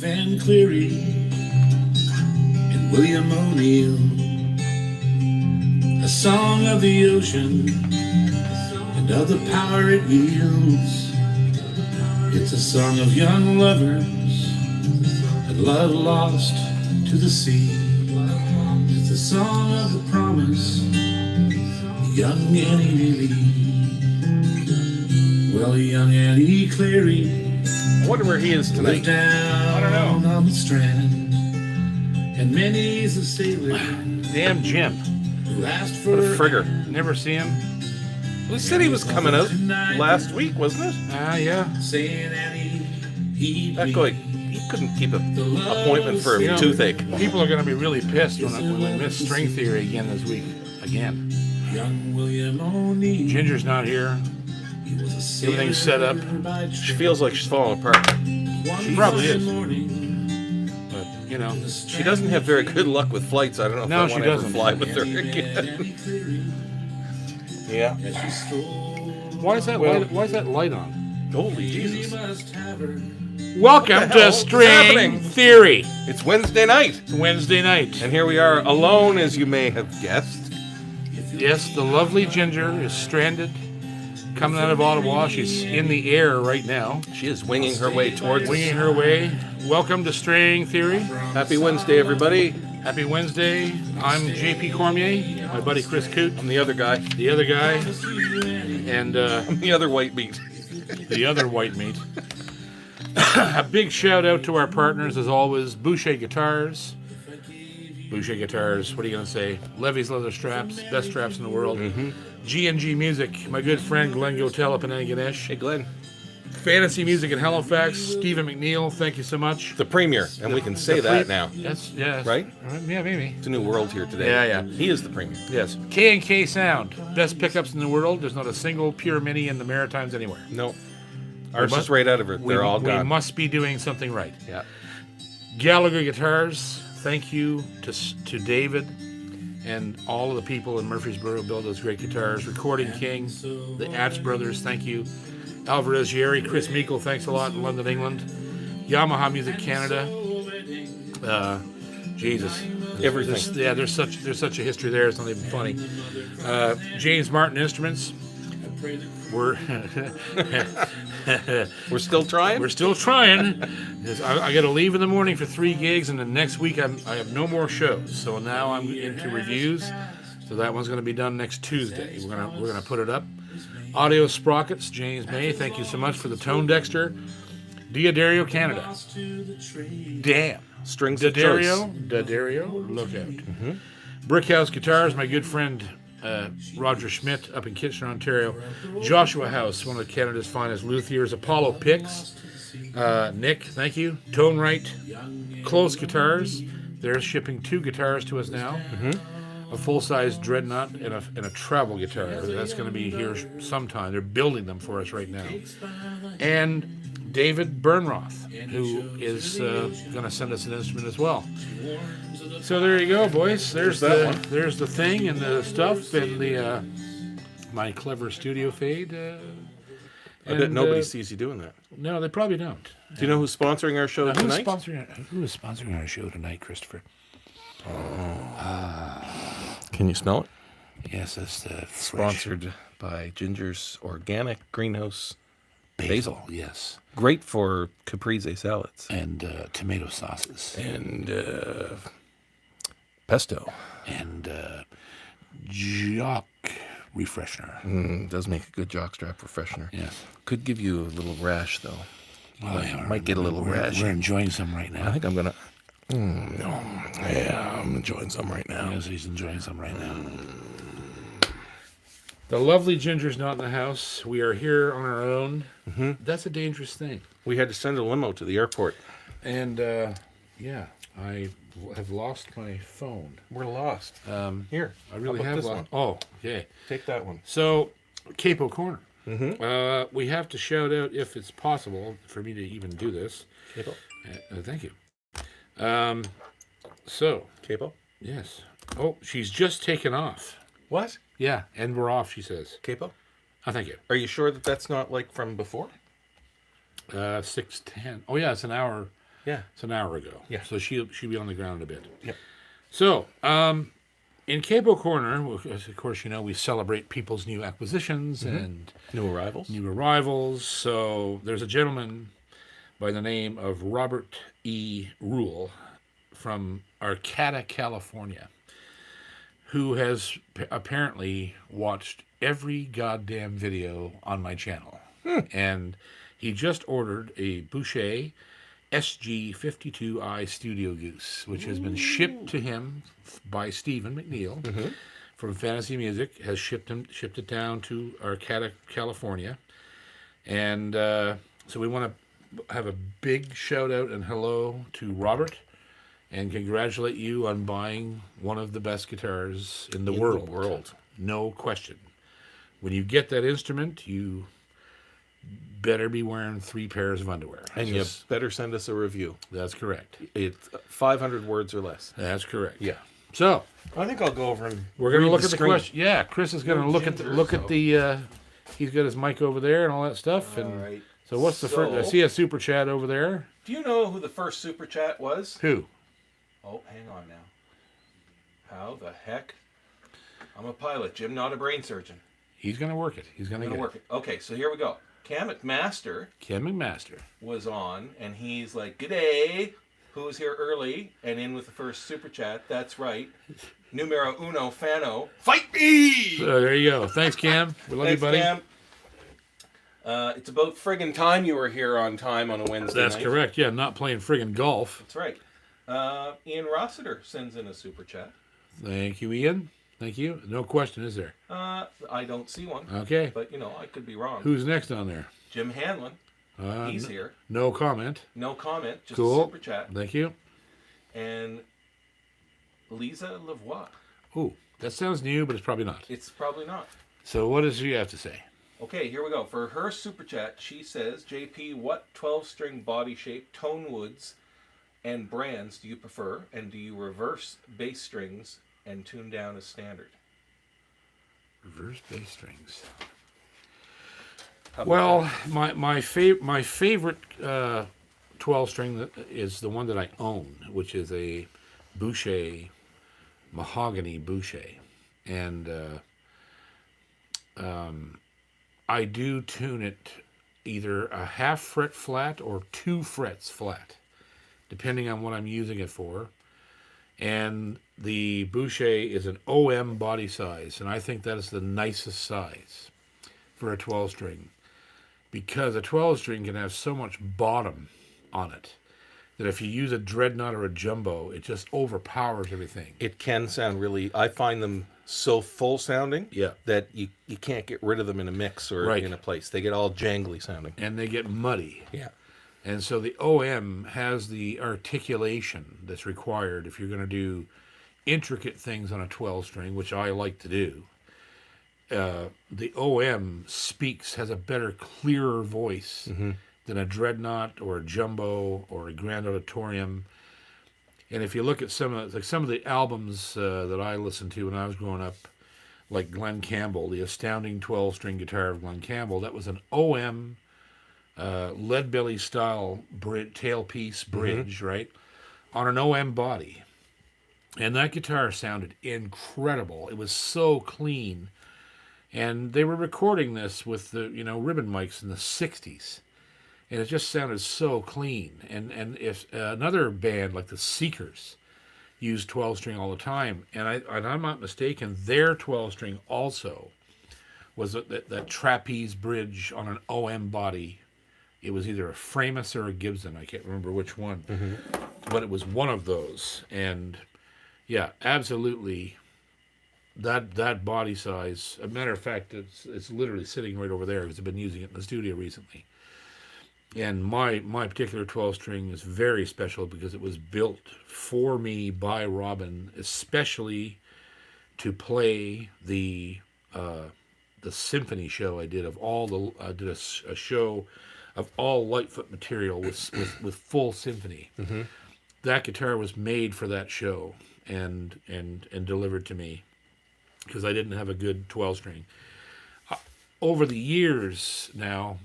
Van Cleary and William O'Neill. A song of the ocean and of the power it yields. It's a song of young lovers and love lost to the sea. It's a song of the promise young Annie Lee. Well, young Annie Cleary, I wonder where he is tonight. down I don't know. on the strand, and many's a sailor Damn Jim. who asked for What a frigger. Never see him. We said he was coming out last week, wasn't it? Yeah. saying Annie he'd That be guy, he couldn't keep an appointment for You a know, toothache. People are going to be really pissed when we miss string theory again this week. Again. young William O'Neill. Ginger's not here. He was a sailor Everything's set up. by She trade. feels like she's falling apart. One probably fine is. morning, But, you know. She doesn't have very good luck with flights. I don't know if No, I she want to ever doesn't. fly with her Annie met again. Annie Cleary Yeah. as she strolled. Why is that light on? Holy You Jesus. must have her. Welcome What the hell to is String happening? Theory. It's Wednesday night. It's Wednesday night. And here we are alone, as you may have guessed. Yes, the lovely Ginger is stranded, coming out of Ottawa. She's in the air right now, She is winging her way towards us. winging her way. Welcome to String Theory. Happy Wednesday, everybody. Happy Wednesday. I'm JP Cormier, my buddy Chris Coote, I'm the other guy. the other guy, and I'm the other white meat. the other white meat. A big shout out to our partners, as always, Boucher Guitars. Boucher Guitars, what are you going to say? Levy's Leather Straps, best straps in the world. G&G Music, my good friend Glenn Gotel up in Antigonish. Hey, Glenn. Fantasy Music in Halifax, Stephen McNeil, thank you so much. The premier, and we can say that now. Yes, yes. Right? Yeah, maybe. It's a new world here today. Yeah, yeah. He is the premier. Yes. KNK Sound, best pickups in the world. There's not a single pure mini in the Maritimes anywhere. No. Ours is right out of it. They're all we gone. must be doing something right. Yeah. Gallagher Guitars, thank you to David and all of the people in Murfreesboro build those great guitars. Recording King, the Atch Brothers, thank you. Alvarez Jerry, Chris Meikle, thanks a lot in London, England. Yamaha Music Canada. Jesus. Everything. There's such a history there, it's not even funny. James Martin Instruments. We're We're still trying? We're still trying. I got to leave in the morning for 3 gigs, and then next week I have no more shows. So now I'm into reviews. So that one's going to be done next Tuesday. We're gonna put it up. Audio Sprockets, James May, thank you so much for the Tone Dexter. Diadario Canada. Damn. Strings of choice. Diadario, look out. Brickhouse Guitars, my good friend Roger Schmidt up in Kitchener, Ontario. Joshua House, one of Canada's finest luthiers. Apollo Picks, Nick, thank you. Tone Right, Close Guitars. They're shipping 2 guitars to us now. A full-size Dreadnought and a travel guitar. That's going to be here sometime. They're building them for us right now. And David Bernroth, who is going to send us an instrument as well. So there you go, boys. There's the thing and the stuff and the my clever studio fade. I bet nobody sees you doing that. No, they probably don't. Do you know who's sponsoring our show tonight? Who is sponsoring our show tonight, Christopher? Can you smell it? Yes, that's the Sponsored by Ginger's Organic Greenhouse Basil. Yes, Great for caprese salads. and tomato sauces And pesto. and jock refreshener. Does make a good jockstrap refreshener. Yes. Could give you a little rash, though. Oh, yeah, Might get a little rash. We're enjoying some right I now. think I'm going to... yeah, I'm enjoying some right now. Yes, he's enjoying some right now. The lovely Ginger's not in the house. We are here on our own. That's a dangerous thing. We had to send a limo to the airport. And, yeah, I have lost my phone. We're lost. Here, I really how about have this lost. one? Oh, yeah. Take that one. So, Capo Corner. We have to shout out, if it's possible, for me to even do this. Capo. Thank you. So, Capo. yes. Oh, she's just taken off. What? Yeah, and we're off, she says. Capo? Oh, thank you. Are you sure that that's not like from before? 6:10. Oh, yeah, it's an hour. Yeah. It's an hour ago. Yeah. So she'll be on the ground in a bit. Yep. So, in Capo Corner, of course, we celebrate people's new acquisitions and New arrivals. new arrivals. So there's a gentleman by the name of Robert E. Rule from Arcata, California, who has apparently watched every goddamn video on my channel. And he just ordered a Boucher SG52i Studio Goose, which has been shipped to him by Stephen McNeil from Fantasy Music, has shipped it down to Arcata, California. And so we want to have a big shout out and hello to Robert and congratulate you on buying one of the best guitars in the world. No question. When you get that instrument, you better be wearing 3 pairs of underwear. And you better send us a review. That's correct. It's 500 words or less. That's correct. Yeah. So I think I'll go over and we're going to read look the at the screen. question. Yeah, Chris is going to look at the. He's got his mic over there and all that stuff. And All right. so what's the first? I see a super chat over there. Do you know who the first super chat was? Who? Oh, hang on now. How the heck? I'm a pilot, Jim, not a brain surgeon. He's going to work it. He's going to work it. Okay, so here we go. Cam McMaster Ken McMaster. was on, and he's like, "G'day, who's here early and in with the first super chat?" That's right. Numero uno fano. Fight me! So there you go. Thanks, Cam. We love you, buddy. Cam. It's about friggin' time you were here on time on a Wednesday That's night. correct. Yeah, not playing friggin' golf. That's right. Ian Rossiter sends in a super chat. Thank you, Ian. Thank you. No question, is there? I don't see one, Okay. but I could be wrong. Who's next on there? Jim Hanlon. He's here. No comment. No comment, just Cool. a super chat. Thank you. And Lisa Lavoie. Ooh, that sounds new, but it's probably not. It's probably not. So what does she have to say? Okay, here we go. For her super chat, she says, JP, what 12-string body shape, tone woods, and brands do you prefer? And do you reverse bass strings and tune down as standard? Reverse bass strings. Well, my favorite 12-string is the one that I own, which is a Boucher, mahogany Boucher. And I do tune it either a half fret flat or 2 frets flat, depending on what I'm using it for. And the Boucher is an OM body size, and I think that is the nicest size for a 12-string, because a 12-string can have so much bottom on it that if you use a dreadnought or a jumbo, it just overpowers everything. It can sound really... I find them so full sounding that you can't get rid of them in a mix or in a place. They get all jangly sounding. And they get muddy. Yeah. And so the OM has the articulation that's required if you're going to do intricate things on a 12-string, which I like to do. The OM has a better, clearer voice than a dreadnought or a jumbo or a grand auditorium. And if you look at some of the albums that I listened to when I was growing up, like Glenn Campbell, the astounding 12-string guitar of Glenn Campbell, that was an OM lead belly style tailpiece bridge, right, on an OM body. And that guitar sounded incredible. It was so clean. And they were recording this with the ribbon mics in the 60s. And it just sounded so clean. And if another band like the Seekers used 12-string all the time, and I'm not mistaken, their 12-string also was that trapeze bridge on an OM body. It was either a Framus or a Gibson. I can't remember which one. But it was one of those. And yeah, absolutely, that body size. As a matter of fact, it's literally sitting right over there because I've been using it in the studio recently. And my particular 12-string is very special because it was built for me by Robin, especially to play the symphony show I did I did a show of all Lightfoot material with full symphony. That guitar was made for that show and delivered to me because I didn't have a good 12-string. Over the years now,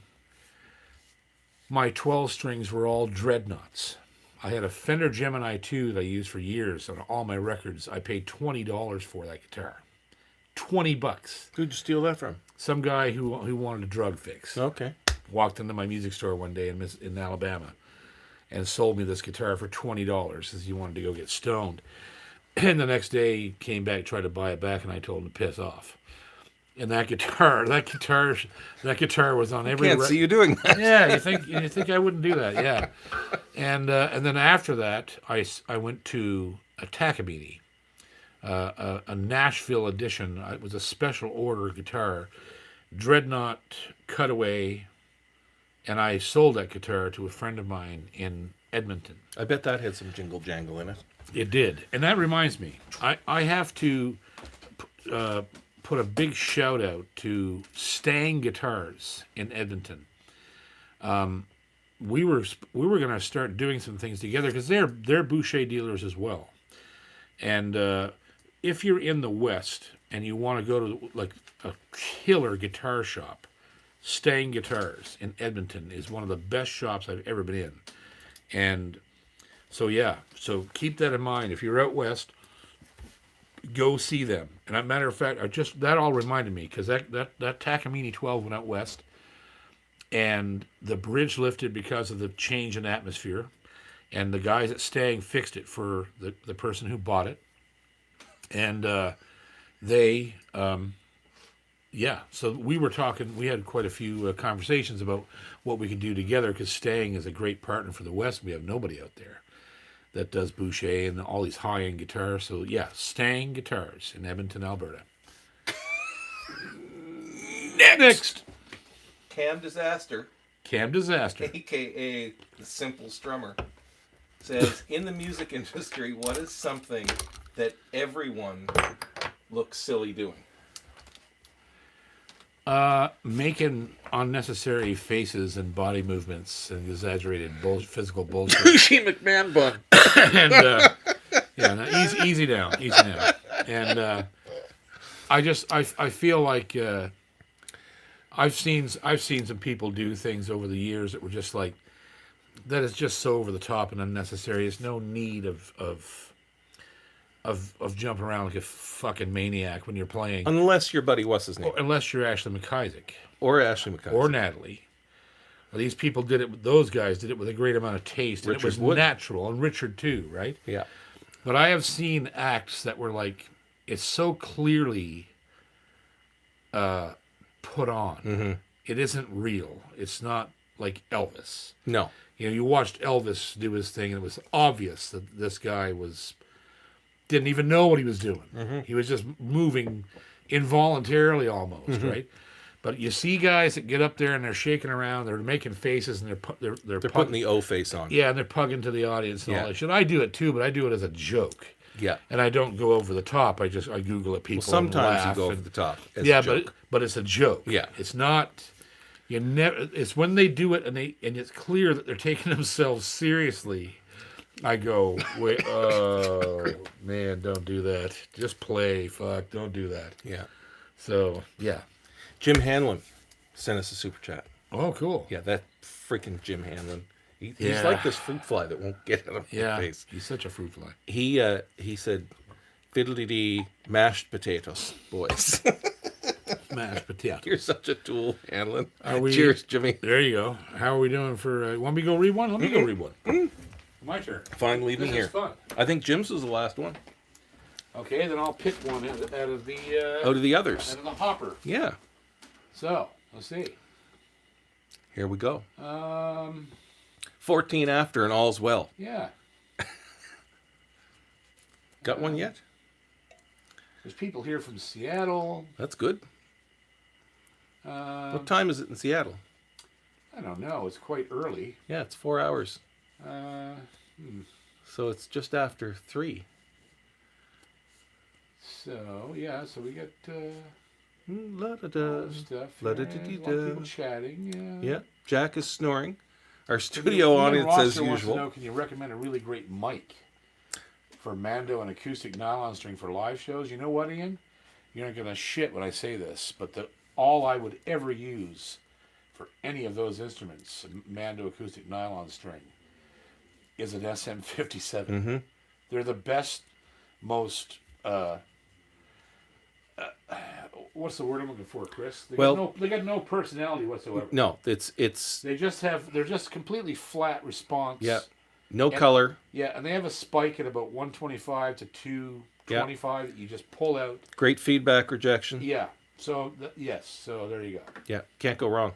my 12 strings were all dreadnoughts. I had a Fender Gemini 2 that I used for years on all my records. I paid $20 for that guitar. $20. Who'd you steal that from? Some guy who wanted a drug fix. Okay. Walked into my music store one day in Alabama and sold me this guitar for $20 since he wanted to go get stoned. And the next day came back, tried to buy it back, and I told him to piss off. And that guitar was on every. Can't see you doing that. Yeah, you think I wouldn't do that? Yeah. And then after that, I went to a Takamine, a Nashville edition. It was a special order guitar, Dreadnought Cutaway, and I sold that guitar to a friend of mine in Edmonton. I bet that had some jingle jangle in it. It did, and that reminds me, I have to put a big shout out to Stang Guitars in Edmonton. We were going to start doing some things together because they're Boucher dealers as well. And if you're in the West and you want to go to like a killer guitar shop, Stang Guitars in Edmonton is one of the best shops I've ever been in. And so keep that in mind. If you're out West, go see them. And as a matter of fact, that all reminded me because that Takamine 12 went out west, and the bridge lifted because of the change in atmosphere, and the guys at Stang fixed it for the person who bought it, and so we were talking. We had quite a few conversations about what we could do together because Stang is a great partner for the West. We have nobody out there that does Boucher and all these high-end guitars. So, yeah, Stang Guitars in Edmonton, Alberta. Next. Cam Disaster, a.k.a. the Simple Strummer, says, in the music industry, what is something that everyone looks silly doing? Making unnecessary faces and body movements and exaggerated physical bullshit. Sushi McMahon bun. And easy down. And I feel like I've seen some people do things over the years that were just like, that is just so over the top and unnecessary. There's no need of jumping around like a fucking maniac when you're playing. Unless your buddy, what's his name? Unless you're Ashley McIsaac. Or Ashley McIsaac. Or Natalie. Well, these people did it, those guys did it with a great amount of taste. And it was natural. And Richard too, right? Yeah. But I have seen acts that were like, it's so clearly put on. Mm-hmm. It isn't real. It's not like Elvis. No. You watched Elvis do his thing, and it was obvious that this guy didn't even know what he was doing. Mm-hmm. He was just moving involuntarily almost, Mm-hmm. right? But you see guys that get up there and they're shaking around, they're making faces, and they're putting the O face on. Yeah, and they're pugging to the audience and all that shit. I do it too, but I do it as a joke. Yeah. And I don't go over the top. I Google at people. Well, sometimes and laugh you go over the top. Yeah, but it's a joke. Yeah. It's not. It's when they do it and it's clear that they're taking themselves seriously. I go, wait, oh man, don't do that. Just play, fuck, don't do that. Yeah. So yeah. Jim Hanlon sent us a super chat. Oh, cool. Yeah, that freaking Jim Hanlon. He's like this fruit fly that won't get out of my face. He's such a fruit fly. He said, "Fiddly-dee mashed potatoes, boys." Mashed potato. You're such a tool, Hanlon. We, Cheers, Jimmy. There you go. How are we doing for? Want me to go read one? Let me go read one. My turn. Fine, leave me This here. is fun. I think Jim's was the last one. Okay, then I'll pick one out of the Out of the others. out of the hopper. Yeah. So let's see. Here we go. 14 after and all's well. Yeah. Got one yet? There's people here from Seattle. That's good. What time is it in Seattle? I don't know. It's quite early. Yeah, it's 4 hours. So So it's just after 3. yeah. So we got La-da-da. stuff. La-da-da-dee-da. A lot of people chatting. Yeah, Jack is snoring. Our studio audience, as Wants to usual. know, can you recommend a really great mic for Mando and acoustic nylon string for live shows? You know what, Ian? You're not gonna shit when I say this, but all I would ever use for any of those instruments, Mando acoustic nylon string, is an SM57. Mm-hmm. They're the best, most what's the word I'm looking for, Chris? They got no personality whatsoever. No, it's They're just completely flat response. yeah, no color. Yeah, and they have a spike at about 125 to 225 that you just pull out. Great feedback rejection. Yeah. So so there you go. Yeah, can't go wrong.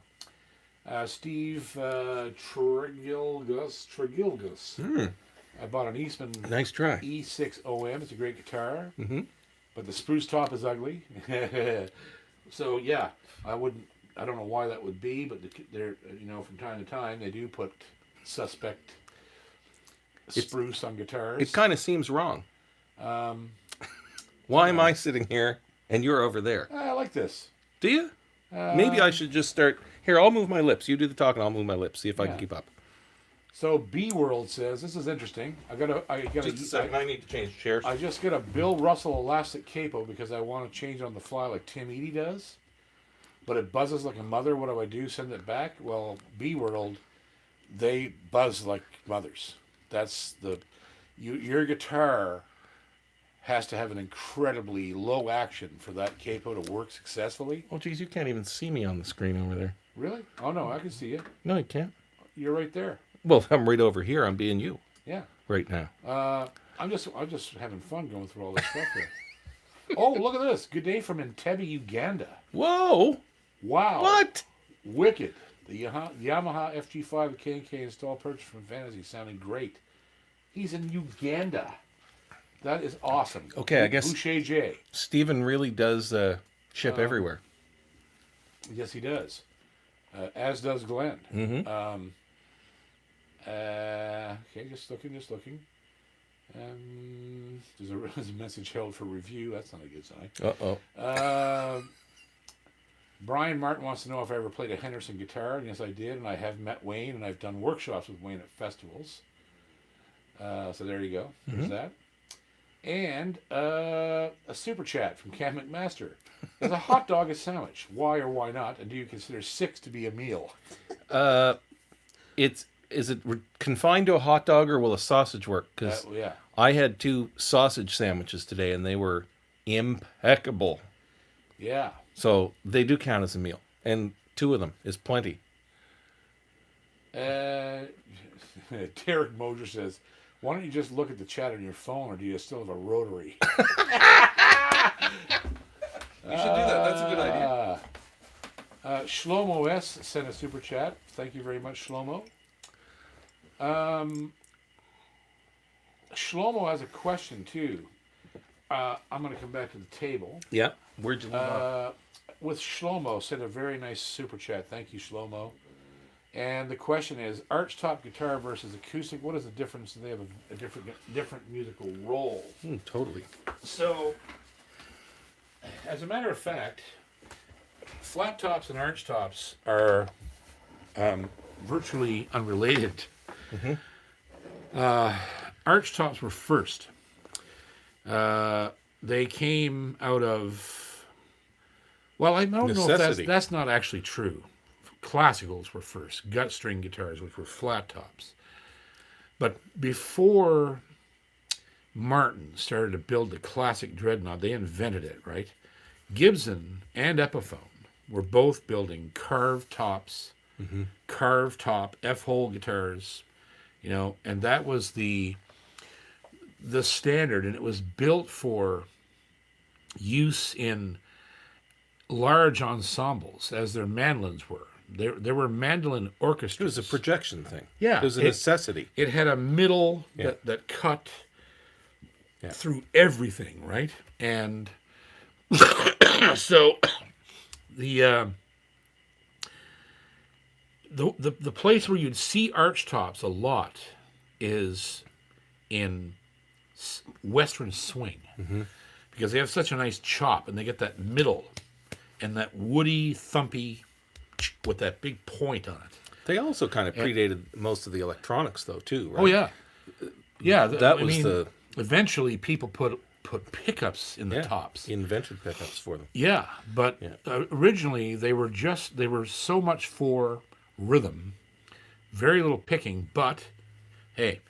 Steve Trigilgus. I bought an Eastman Nice try. E6 OM. It's a great guitar, Mm-hmm. but the spruce top is ugly. So yeah, I don't know why that would be, but they're from time to time they do put suspect spruce on guitars. It kind of seems wrong. Um, Why am I sitting here and you're over there? I like this. Do you? Maybe I should just start. Here, I'll move my lips. You do the talking. I'll move my lips. See if I can keep up. So B World says this is interesting. I got Just a second. I need to change chairs. I just got a Bill Russell elastic capo because I want to change on the fly like Tim Eady does. But it buzzes like a mother. What do I do? Send it back? Well, B World, they buzz like mothers. That's your guitar has to have an incredibly low action for that capo to work successfully. Oh, geez, you can't even see me on the screen over there. Really? Oh no, I can see you. No, you can't. You're right there. Well, I'm right over here. I'm being you Yeah. right now. I'm just having fun going through all this stuff here. Oh, look at this. Good day from Entebbe, Uganda. Whoa! Wow. What? Wicked. The Yamaha FG5 KNK install purchase from Fantasy sounding great. He's in Uganda. That is awesome. Okay, I guess Boucher J. Steven really does ship everywhere. Yes, he does. As does Glenn. Mm-hmm. Okay, just looking. There's a message held for review. That's not a good sign. Uh-oh. Brian Martin wants to know if I ever played a Henderson guitar. And yes, I did. And I have met Wayne, and I've done workshops with Wayne at festivals. So there you go. There's that. And a super chat from Cam McMaster. Is a hot dog a sandwich? Why or why not? And do you consider 6 to be a meal? Is it confined to a hot dog or will a sausage work? Because Yeah. I had 2 sausage sandwiches today and they were impeccable. Yeah. So they do count as a meal, and 2 of them is plenty. Derek Moser says, why don't you just look at the chat on your phone, or do you still have a rotary? You should do that. That's a good idea. Shlomo S. sent a super chat. Thank you very much, Shlomo. Shlomo has a question, too. I'm going to come back to the table. Yeah. Where'd you leave off? With Shlomo, sent a very nice super chat. Thank you, Shlomo. And the question is, archtop guitar versus acoustic, what is the difference? Do they have a different musical role? Totally. So, as a matter of fact, flat tops and arch tops are virtually unrelated. Arch tops were first. They came out of, well, I don't know if that's not actually true. Classicals were first, gut string guitars, which were flat tops. But before Martin started to build the classic dreadnought, they invented it, right? Gibson and Epiphone were both building carved tops, carved top F-hole guitars, and that was the standard, and it was built for use in large ensembles, as their mandolins were. There were mandolin orchestras. It was a projection thing. Yeah. It was a necessity. It had a middle that cut through everything, right? And so the place where you'd see arch tops a lot is in Western swing, because they have such a nice chop, and they get that middle and that woody, thumpy with that big point on it. They also kind of predated most of the electronics, though, too, right? Oh yeah, yeah. That eventually people put pickups in the tops. Invented pickups for them. Yeah, but originally they were so much for rhythm, very little picking. But hey,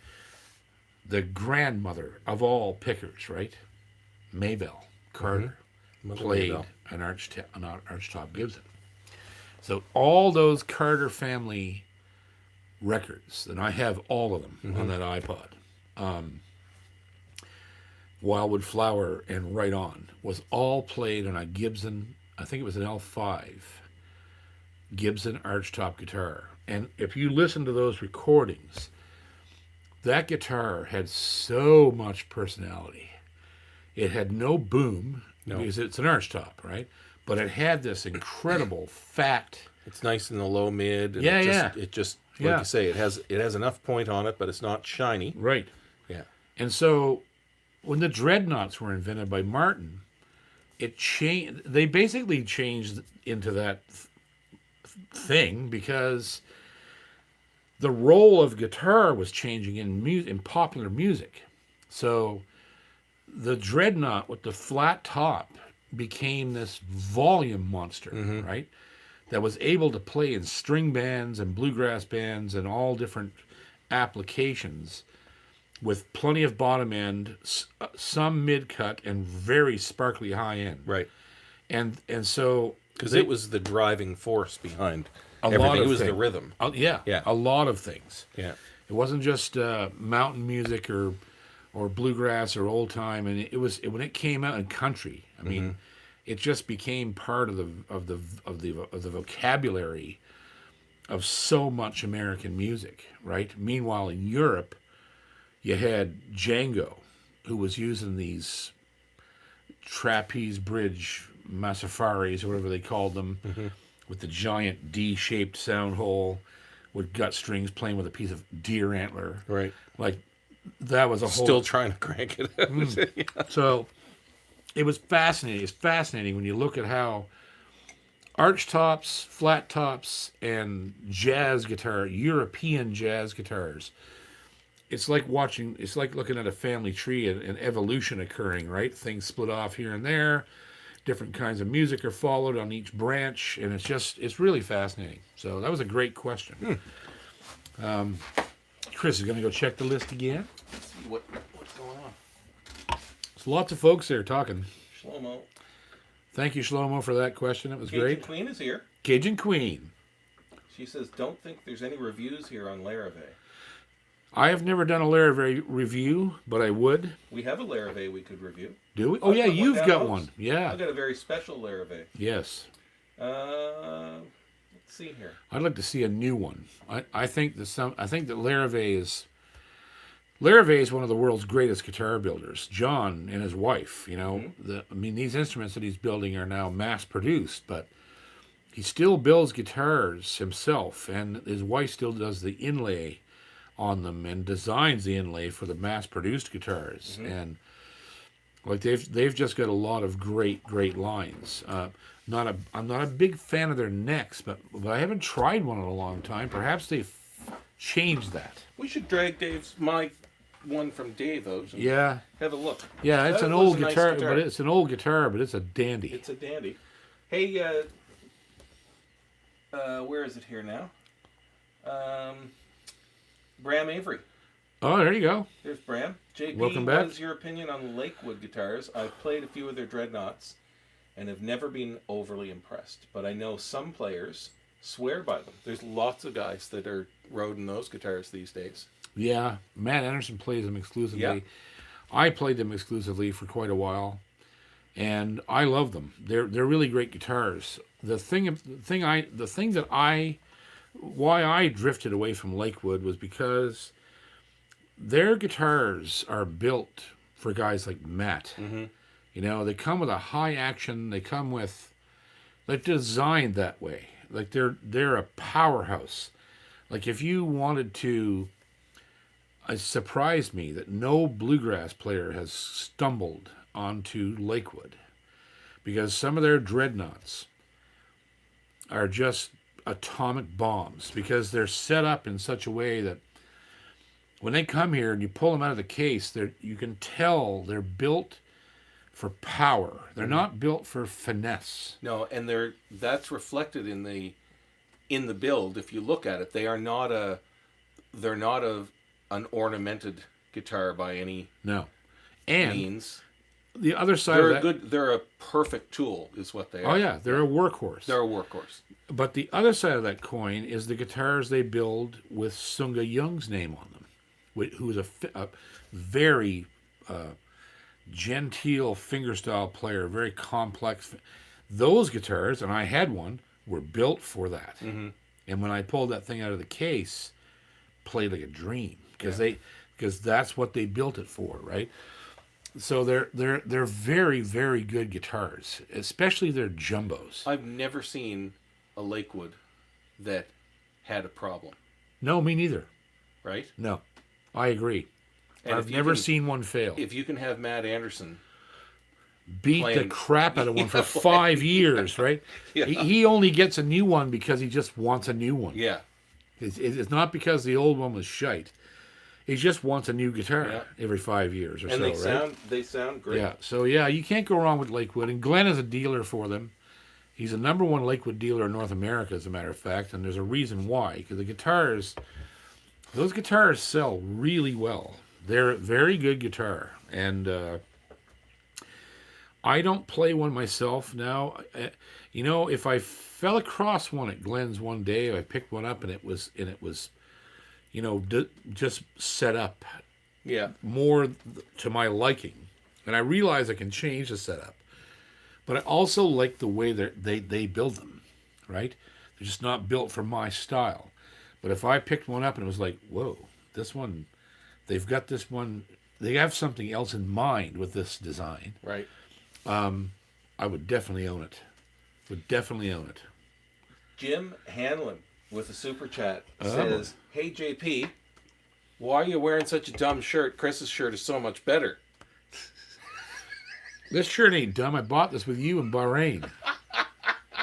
the grandmother of all pickers, right? Maybelle Carter Mother played Maybelle. an archtop Gibson. So all those Carter family records, and I have all of them on that iPod. Wildwood Flower and Right On was all played on a Gibson, I think it was an L5 Gibson archtop guitar. And if you listen to those recordings, that guitar had so much personality. It had no boom, because it's an archtop, right? But it had this incredible fat. It's nice in the low mid. And it just like you say, it has enough point on it, but it's not shiny. Right. Yeah. And so when the dreadnoughts were invented by Martin, it changed. They basically changed into that thing because the role of guitar was changing in popular music. So the dreadnought with the flat top became this volume monster, right? That was able to play in string bands and bluegrass bands and all different applications with plenty of bottom end, some mid cut, and very sparkly high end. Right. And so because it was the driving force behind a everything. lot of It was the things. rhythm. Yeah, a lot of things. Yeah. It wasn't just mountain music or bluegrass or old time, and when it came out in country. I mean, it just became part of the vocabulary of so much American music, right? Meanwhile, in Europe, you had Django, who was using these trapeze bridge massafaris, or whatever they called them, with the giant D-shaped sound hole with gut strings playing with a piece of deer antler. Right. Like, that was a whole... Still trying to crank it out. Yeah. So it was fascinating. It's fascinating when you look at how arch tops, flat tops, and jazz guitar, European jazz guitars, it's like looking at a family tree and evolution occurring, right? Things split off here and there. Different kinds of music are followed on each branch, and it's really fascinating. So that was a great question. Chris is going to go check the list again. Let's see what's going on. There's lots of folks there talking. Shlomo. Thank you, Shlomo, for that question. It was great. Queen is here. Cajun Queen. She says, don't think there's any reviews here on Larrivee. I have never done a Larrivee review, but I would. We have a Larrivee we could review. Do we? Oh, yeah, you've got one. Yeah. I've got a very special Larrivee. Yes. Let's see here. I'd like to see a new one. I think that Larrivee is one of the world's greatest guitar builders. John and his wife, these instruments that he's building are now mass produced, but he still builds guitars himself, and his wife still does the inlay on them and designs the inlay for the mass produced guitars. And like they've just got a lot of great lines. I'm not a big fan of their necks, but I haven't tried one in a long time. Perhaps they've changed that. We should drag my one from Dave out and have a look. Yeah, it's That an was old a nice guitar, guitar. but it's an old guitar, but it's a dandy. It's a dandy. Hey, where is it here now? Bram Avery. Oh, there you go. There's Bram. JP, Welcome back. what is your opinion on Lakewood guitars? I've played a few of their dreadnoughts and have never been overly impressed, but I know some players swear by them. There's lots of guys that are roding those guitars these days. Yeah, Matt Anderson plays them exclusively. Yeah. I played them exclusively for quite a while, and I love them. They're really great guitars. Why I drifted away from Lakewood was because their guitars are built for guys like Matt. They come with a high action. They're designed that way. Like they're a powerhouse. Like if you wanted to, it surprised me that no bluegrass player has stumbled onto Lakewood, because some of their dreadnoughts are just atomic bombs, because they're set up in such a way that when they come here and you pull them out of the case, you can tell they're built for power. They're not built for finesse. No, and that's reflected in the build. If you look at it, they're not an ornamented guitar by any No. And means. the other side of that... They're a perfect tool, is what they are. Oh, yeah. They're a workhorse. They're a workhorse. But the other side of that coin is the guitars they build with Sunga Young's name on them, who is a very genteel fingerstyle player, very complex. Those guitars, and I had one, were built for that. Mm-hmm. And when I pulled that thing out of the case, played like a dream because that's what they built it for, right? So they're very, very good guitars, especially their jumbos. I've never seen a Lakewood that had a problem. No, me neither. Right? No, I agree. And I've never seen one fail. If you can have Matt Anderson beat the crap out of one for 5 years, right? Yeah. He only gets a new one because he just wants a new one. Yeah. It's not because the old one was shite. He just wants a new guitar every 5 years or and so, they sound great. Yeah, so you can't go wrong with Lakewood. And Glenn is a dealer for them. He's the number one Lakewood dealer in North America, as a matter of fact, and there's a reason why. Because those guitars sell really well. They're a very good guitar. And I don't play one myself now. If I fell across one at Glenn's one day, I picked one up and it was just set up more to my liking. And I realize I can change the setup. But I also like the way they build them, right? They're just not built for my style. But if I picked one up and it was like, whoa, this one, they've got this one, they have something else in mind with this design. Right. I would definitely own it. Jim Hanlon with a super chat says, "Hey JP, Why are you wearing such a dumb shirt? Chris's shirt is so much better." This shirt ain't dumb. I bought this with you in Bahrain.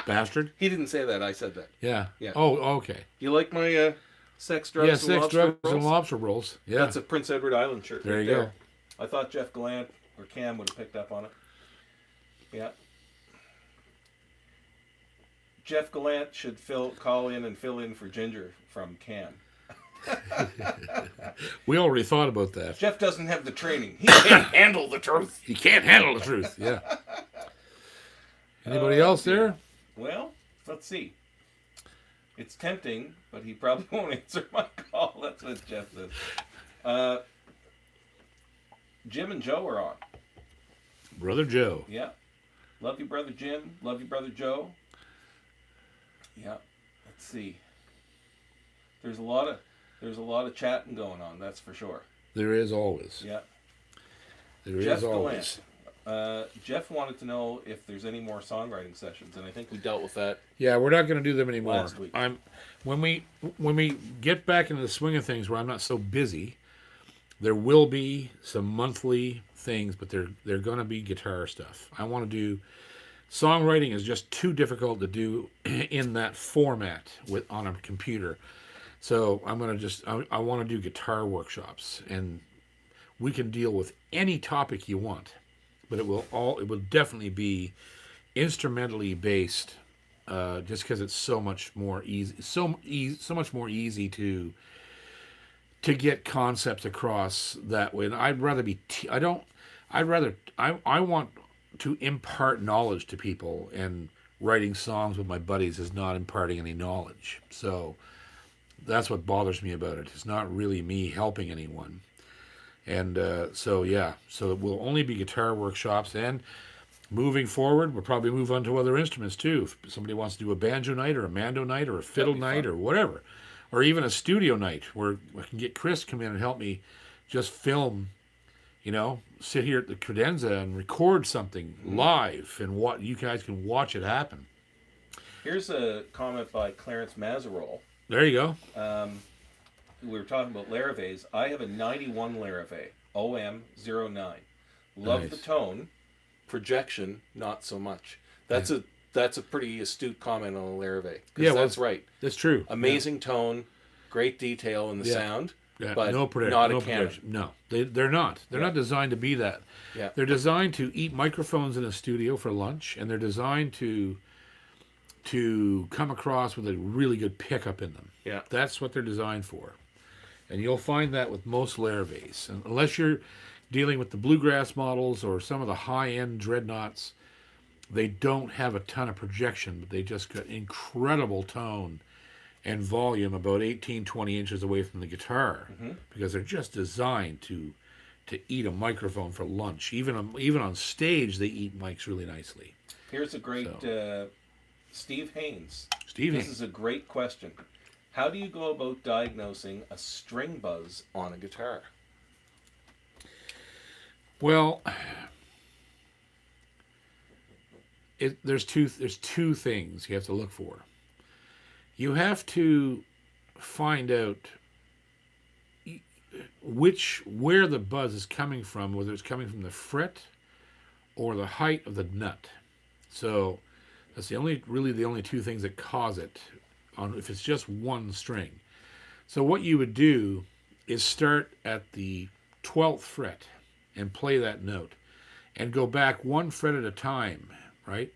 Bastard. He didn't say that. I said that. Yeah. Yeah. Oh, okay. You like my sex, drugs, Yeah, and sex, lobster drugs, rolls? and lobster rolls. Yeah. That's a Prince Edward Island shirt. There right you go. I thought Jeff Gallant or Cam would have picked up on it. Yeah. Jeff Gallant should call in and fill in for Ginger from Cam. We already thought about that. Jeff doesn't have the training. He can't handle the truth. He can't handle the truth. Yeah. Anybody else there? Well, let's see. It's tempting, but he probably won't answer my call. That's what Jeff says. Jim and Joe are on. Brother Joe. Yeah. Love you, Brother Jim. Love you, Brother Joe. Yeah. Let's see. There's a lot of chatting going on, that's for sure. There is always. Yeah. There Jeff is always. Gallant. Jeff wanted to know if there's any more songwriting sessions, and I think we dealt with that. Yeah, we're not going to do them anymore. Last week. When we get back into the swing of things where I'm not so busy, there will be some monthly things, but they're going to be guitar stuff. I want to do songwriting is just too difficult to do in that format on a computer. So I'm going to I want to do guitar workshops, and we can deal with any topic you want, but it will definitely be instrumentally based, just because it's so much more easy, so much more easy to get concepts across that way. And I'd rather I want to impart knowledge to people, and writing songs with my buddies is not imparting any knowledge. So that's what bothers me about it. It's not really me helping anyone. And so it will only be guitar workshops. And moving forward, we'll probably move on to other instruments too. If somebody wants to do a banjo night or a mando night or a fiddle night or whatever, or even a studio night where I can get Chris to come in and help me just film, sit here at the credenza and record something live, and what you guys can watch it happen. Here's a comment by Clarence Mazarol. There you go. We were talking about Larave's. I have a 91 Larave, OM09. Love Nice. the tone. Projection, not so much. That's a pretty astute comment on a Larave. Yeah, That's right. That's true. Amazing tone, great detail in the sound, Yeah, but not a Canon. projection. No, they're not. They're not designed to be that. Yeah. They're designed to eat microphones in a studio for lunch, and they're designed to come across with a really good pickup in them. Yeah. That's what they're designed for. And you'll find that with most Laraves. And unless you're dealing with the bluegrass models or some of the high-end dreadnoughts, they don't have a ton of projection, but they just got incredible tone and volume about 18, 20 inches away from the guitar, because they're just designed to eat a microphone for lunch. Even on stage, they eat mics really nicely. Here's a great Steve Haynes. Steve This Haynes. is a great question. How do you go about diagnosing a string buzz on a guitar? Well, there's two things you have to look for. You have to find out where the buzz is coming from, whether it's coming from the fret or the height of the nut. So that's the only two things that cause it, if it's just one string. So what you would do is start at the 12th fret and play that note, and go back one fret at a time, right?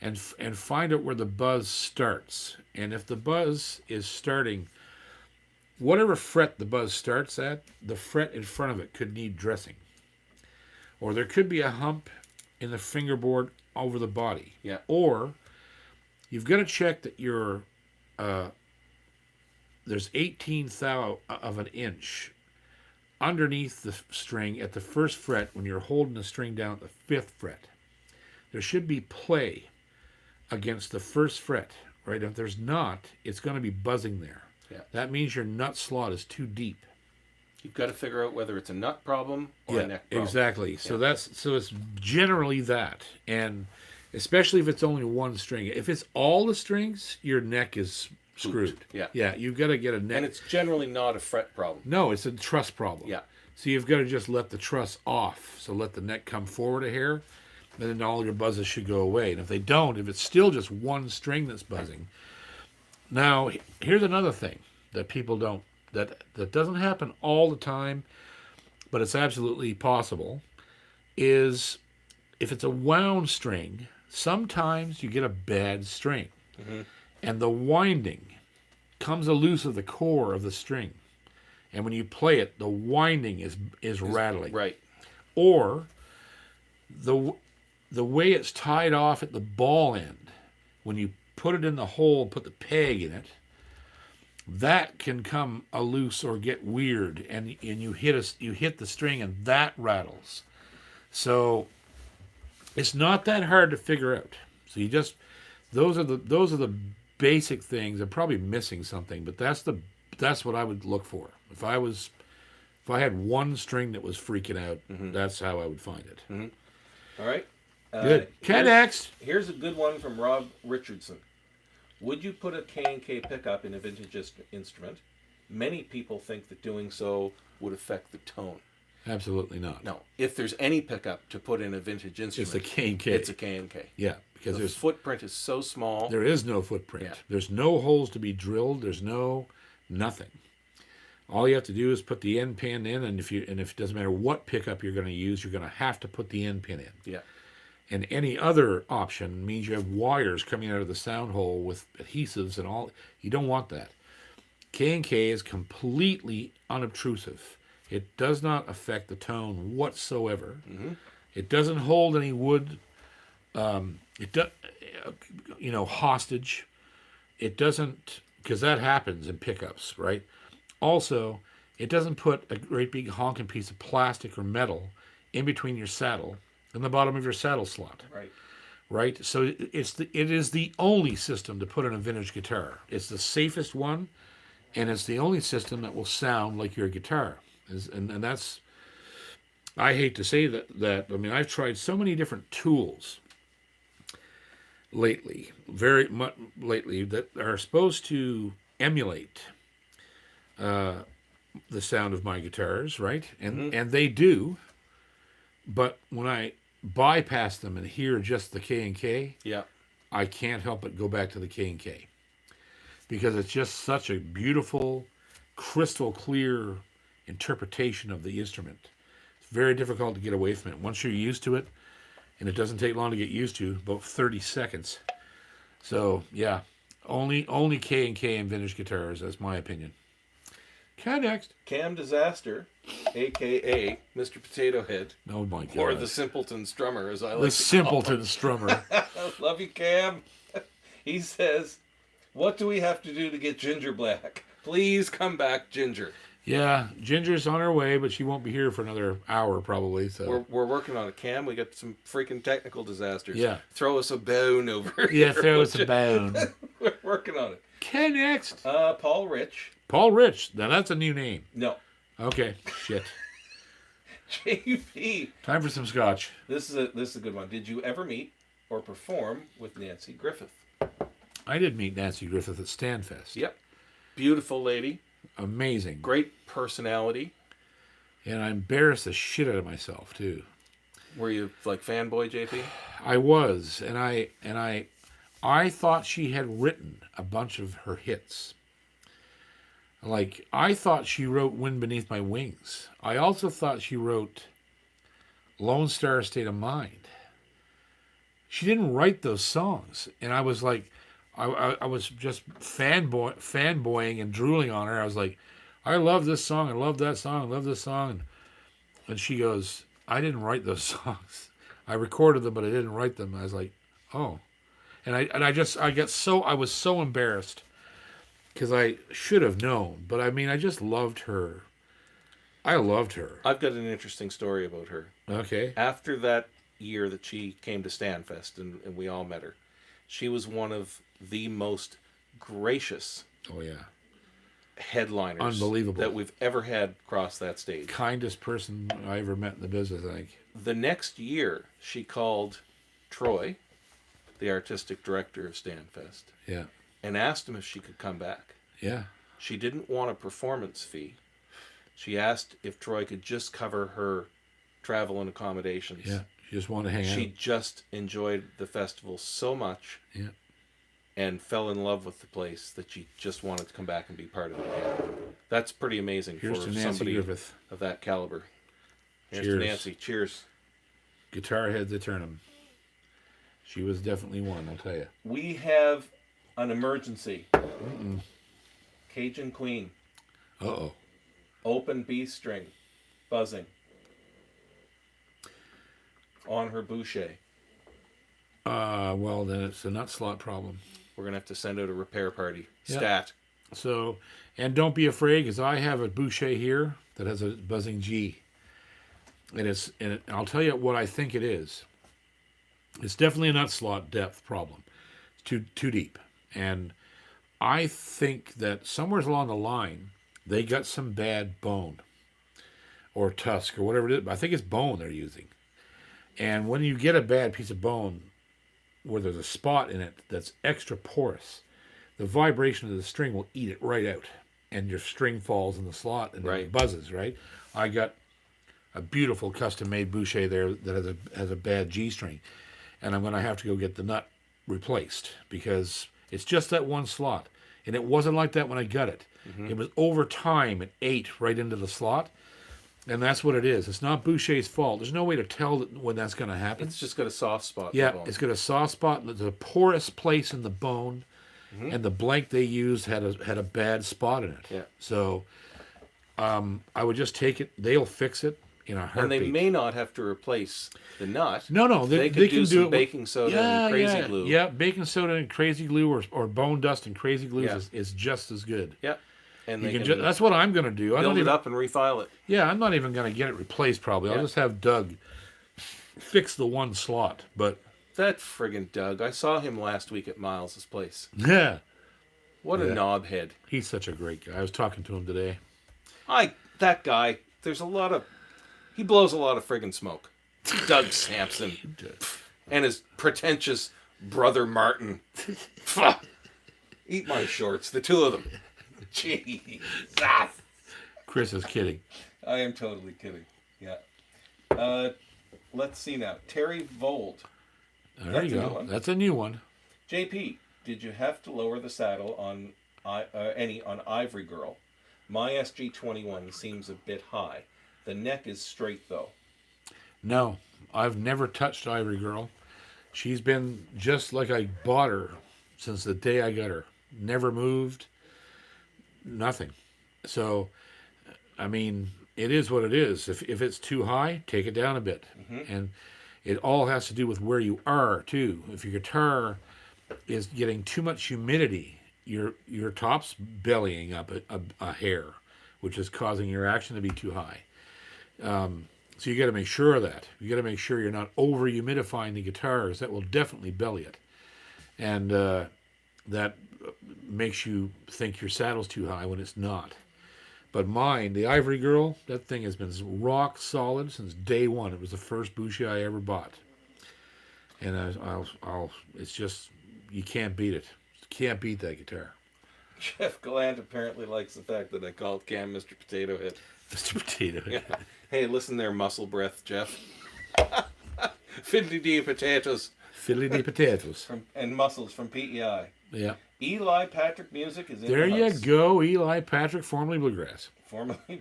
And find out where the buzz starts. And if the buzz is starting, whatever fret the buzz starts at, the fret in front of it could need dressing. Or there could be a hump in the fingerboard over the body. Yeah. Or you've got to check that there's 1/18 of an inch underneath the string at the first fret when you're holding the string down at the 5th fret. There should be play against the first fret, right? If there's not, it's going to be buzzing there. Yeah. That means your nut slot is too deep. You've got to figure out whether it's a nut problem or a neck problem. Exactly. So it's generally that, and especially if it's only one string. If it's all the strings, your neck is screwed. Yeah. Yeah. You've got to get a neck. And it's generally not a fret problem. No, it's a truss problem. Yeah. So you've got to just let the truss off. So let the neck come forward a hair, and then all your buzzes should go away. And if they don't, if it's still just one string that's buzzing. Now, here's another thing that people don't, that doesn't happen all the time, but it's absolutely possible, is if it's a wound string, sometimes you get a bad string. Mm-hmm. And the winding comes loose of the core of the string. And when you play it, the winding is rattling. Right. Or the way it's tied off at the ball end, when you put it in the hole, put the peg in it, that can come loose or get weird, and you hit the string and that rattles. So it's not that hard to figure out. So you just those are the basic things. I'm probably missing something, but that's what I would look for. If I had one string that was freaking out, that's how I would find it. All right. Good. KNK. Here's a good one from Rob Richardson. Would you put a KNK pickup in a vintage instrument? Many people think that doing so would affect the tone. Absolutely not. No. If there's any pickup to put in a vintage instrument, It's a KNK. It's a KNK. Yeah, because The footprint is so small. there is no footprint. Yeah. There's no holes to be drilled. There's nothing. All you have to do is put the end pin in, and if it doesn't matter what pickup you're going to use, you're going to have to put the end pin in. Yeah. And any other option means you have wires coming out of the sound hole with adhesives and all. You don't want that. K&K is completely unobtrusive. It does not affect the tone whatsoever. Mm-hmm. It doesn't hold any wood. Hostage. It doesn't, because that happens in pickups, right? Also, it doesn't put a great big honking piece of plastic or metal in between your saddle and the bottom of your saddle slot. Right. Right? So it is the only system to put in a vintage guitar. It's the safest one, and it's the only system that will sound like your guitar. And that's, I hate to say that. I mean, I've tried so many different tools lately, very much lately, that are supposed to emulate the sound of my guitars, right? And they do. But when I bypass them and hear just the K&K, Yeah. I can't help but go back to the K&K, because it's just such a beautiful, crystal clear interpretation of the instrument. It's very difficult to get away from it. Once you're used to it, and it doesn't take long to get used to, about 30 seconds. So, yeah, only K&K and vintage guitars, that's my opinion. Next. Cam Disaster, a.k.a. Mr. Potato Head, Oh my God. or the Simpleton Strummer, as I like The to Simpleton Strummer. Love you, Cam. He says, what do we have to do to get Ginger Black? Please come back, Ginger. Yeah, Ginger's on her way, but she won't be here for another hour probably. So We're working on it, Cam. We got some freaking technical disasters. Yeah. Throw us a bone over yeah, here. throw us a bone. We're working on it. Next. Paul Rich. Paul Rich. Now that's a new name. No. Okay. Shit. JP. Time for some scotch. This is a good one. Did you ever meet or perform with Nancy Griffith? I did meet Nancy Griffith at Stanfest. Yep. Beautiful lady. Amazing. Great personality. And I embarrassed the shit out of myself too. Were you like fanboy, JP? I was, and I thought she had written a bunch of her hits. Like, I thought she wrote Wind Beneath My Wings. I also thought she wrote Lone Star State of Mind. She didn't write those songs. And I was like, I was just fanboying and drooling on her. I was like, I love this song. I love that song. I love this song. And she goes, I didn't write those songs. I recorded them, but I didn't write them. I was like, oh. And I was so embarrassed because I should have known. But I mean, I just loved her. I loved her. I've got an interesting story about her. Okay. After that year that she came to Stanfest and we all met her, she was one of the most gracious Oh, yeah. headliners Unbelievable. that we've ever had cross that stage. Kindest person I ever met in the business, I think. The next year, she called Troy, the artistic director of Stanfest, Yeah. and asked him if she could come back. Yeah. She didn't want a performance fee. She asked if Troy could just cover her travel and accommodations. Yeah. She just wanted to hang She out. just enjoyed the festival so much Yeah. and fell in love with the place that she just wanted to come back and be part of it again. That's pretty amazing Here's for to Nancy somebody Griffith. of that caliber. Here's Cheers. to Nancy. Cheers. Guitar heads eternum. She was definitely one, I'll tell you. We have an emergency. Cajun Queen. Uh-oh. Open B string. Buzzing. On her boucher. Well, then it's a nut slot problem. We're going to have to send out a repair party. Yeah. Stat. So, and don't be afraid, because I have a boucher here that has a buzzing G. And I'll tell you what I think it is. It's definitely a nut slot depth problem. It's too deep. And I think that somewhere along the line, they got some bad bone or tusk or whatever it is. I think it's bone they're using. And when you get a bad piece of bone where there's a spot in it that's extra porous, the vibration of the string will eat it right out. And your string falls in the slot and Right. it buzzes, right? I got a beautiful custom-made boucher there that has a bad G string. And I'm going to have to go get the nut replaced because it's just that one slot. And it wasn't like that when I got it. It was over time, it ate right into the slot. And that's what it is. It's not Boucher's fault. There's no way to tell when that's going to happen. It's just got a soft spot. Yeah, in the bone. it's got a soft spot. There's a porous place in the bone. And the blank they used had a bad spot in it. Yeah. So I would just take it. They'll fix it in a And heartbeat. they may not have to replace the nut. No, They they could can do some it. baking soda and crazy glue. Yeah, baking soda and crazy glue or bone dust and crazy glue Yeah. is just as good. Yeah. And You they can can that's what I'm going to do. I build don't it even, up and refile it. Yeah, I'm not even going to get it replaced probably. I'll Yeah. just have Doug fix the one slot. But That friggin' Doug. I saw him last week at Miles's place. yeah, What a Yeah. knobhead. he's such a great guy. I was talking to him today. That guy, he blows a lot of friggin' smoke. Doug Sampson. And his pretentious brother Martin. Eat my shorts, the two of them. Jeez. Chris is kidding. I am totally kidding. Yeah. Let's see now. Terry Vold. There That's you a new go. one. That's a new one. JP, did you have to lower the saddle on on Ivory Girl? My SG21 seems a bit high. The neck is straight though. No, I've never touched Ivory Girl. She's been just like I bought her since the day I got her. Never moved. Nothing. So, I mean, it is what it is. If it's too high, take it down a bit. And it all has to do with where you are, too. If your guitar is getting too much humidity, your top's bellying up a hair, which is causing your action to be too high. So you got to make sure of that. You got to make sure you're not over humidifying the guitars. That will definitely belly it, and that makes you think your saddle's too high when it's not. But mine, the Ivory Girl, that thing has been rock solid since day one. It was the first Bushi I ever bought, and it's just, you can't beat it. You can't beat that guitar. Jeff Gallant apparently likes the fact that I called Cam Mr. Potato Head. Mr. Potato Head. Yeah. Hey, listen there, muscle breath, Jeff. Fiddly dee potatoes. Fiddly dee potatoes. And muscles from PEI. Yeah. Eli Patrick Music is in There the you house. go, Eli Patrick, formerly Bluegrass. Formerly.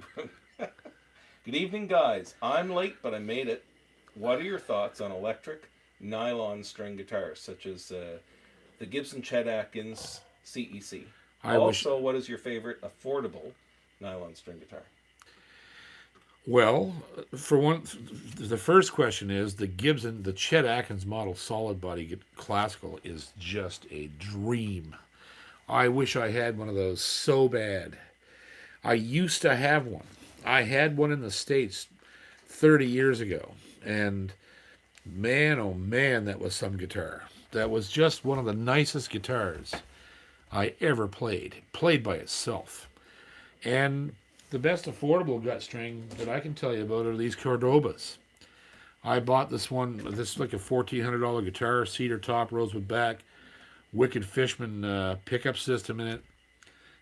Good evening, guys. I'm late, but I made it. What are your thoughts on electric nylon string guitars, such as the Gibson Chet Atkins CEC? What is your favorite affordable nylon string guitar? Well, for one, the first question is the Gibson, the Chet Atkins model solid body classical is just a dream. I wish I had one of those so bad. I used to have one. I had one in the States 30 years ago, and man, oh man, that was some guitar. That was just one of the nicest guitars I ever played by itself. And the best affordable gut string that I can tell you about are these Cordobas. I bought this one. This is like a $1,400 guitar, cedar top, rosewood back, Wicked Fishman pickup system in it,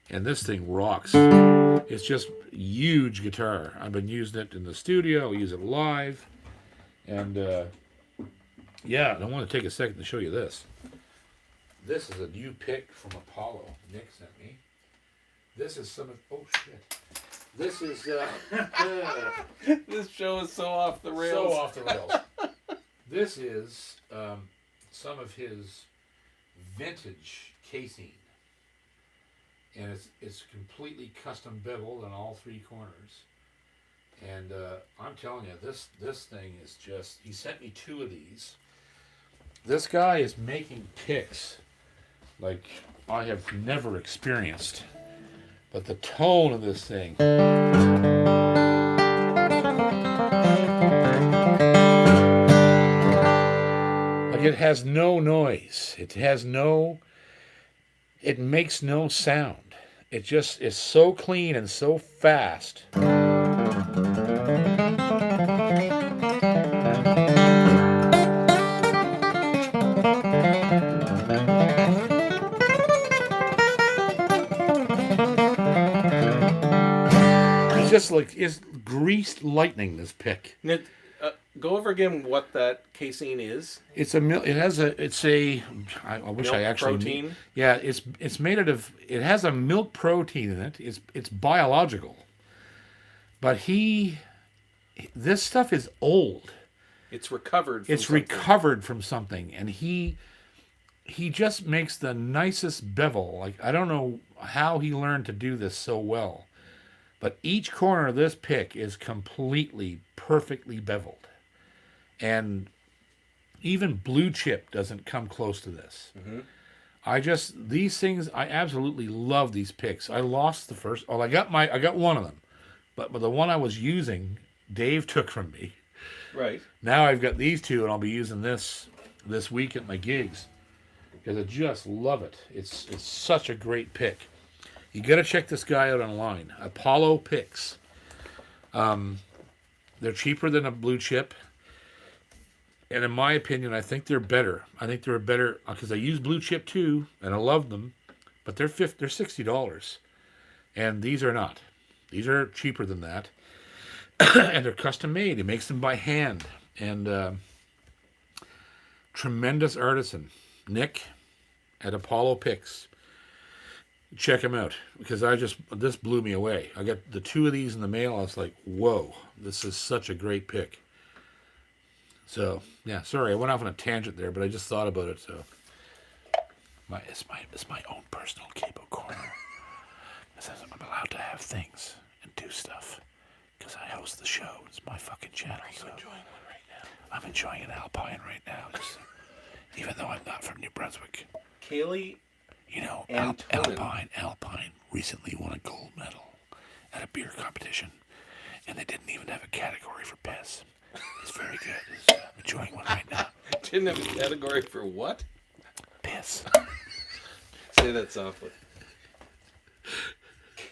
and this thing rocks. It's just huge guitar. I've been using it in the studio. I use it live, and yeah, I want to take a second to show you this. This is a new pick from Apollo. Nick sent me. This is some of. Oh shit. This is This show is so off the rails. so off the rails. This is some of his vintage casing, and it's completely custom beveled on all three corners. And I'm telling you, this thing is just. He sent me 2 of these. This guy is making picks like I have never experienced. But the tone of this thing. Like, it has no noise. It makes no sound. It just is so clean and so fast. Just like it's greased lightning. This pick. Now, go over again what that casing is. It's a. I wish I actually. Protein. Yeah, it's made out of. It has a milk protein in it. It's biological. But this stuff is old. It's recovered. It's recovered from something, and he just makes the nicest bevel. Like, I don't know how he learned to do this so well. But each corner of this pick is completely, perfectly beveled. And even blue chip doesn't come close to this. Mm-hmm. These things, I absolutely love these picks. I lost the first, I got one of them. But the one I was using, Dave took from me. Right. Now I've got these 2, and I'll be using this week at my gigs. Because I just love it. It's such a great pick. You got to check this guy out online. Apollo picks. They're cheaper than a blue chip. And in my opinion, I think they're better. I think they're better because I use blue chip too, and I love them. But they're $60. And these are not. These are cheaper than that. And they're custom made. He makes them by hand. And tremendous artisan. Nick at Apollo Picks. Check him out, because this blew me away. I got the 2 of these in the mail. I was like, whoa, this is such a great pick. So, yeah, sorry, I went off on a tangent there, but I just thought about it. So, it's my own personal cable corner. I'm allowed to have things and do stuff because I host the show. It's my fucking channel. So Enjoying one right now. I'm enjoying an Alpine right now, even though I'm not from New Brunswick. Kaylee You know, and Tonin. Alpine recently won a gold medal at a beer competition, and they didn't even have a category for piss. It's very good. I'm enjoying one right now. Didn't have a category for what? Piss. Say that softly.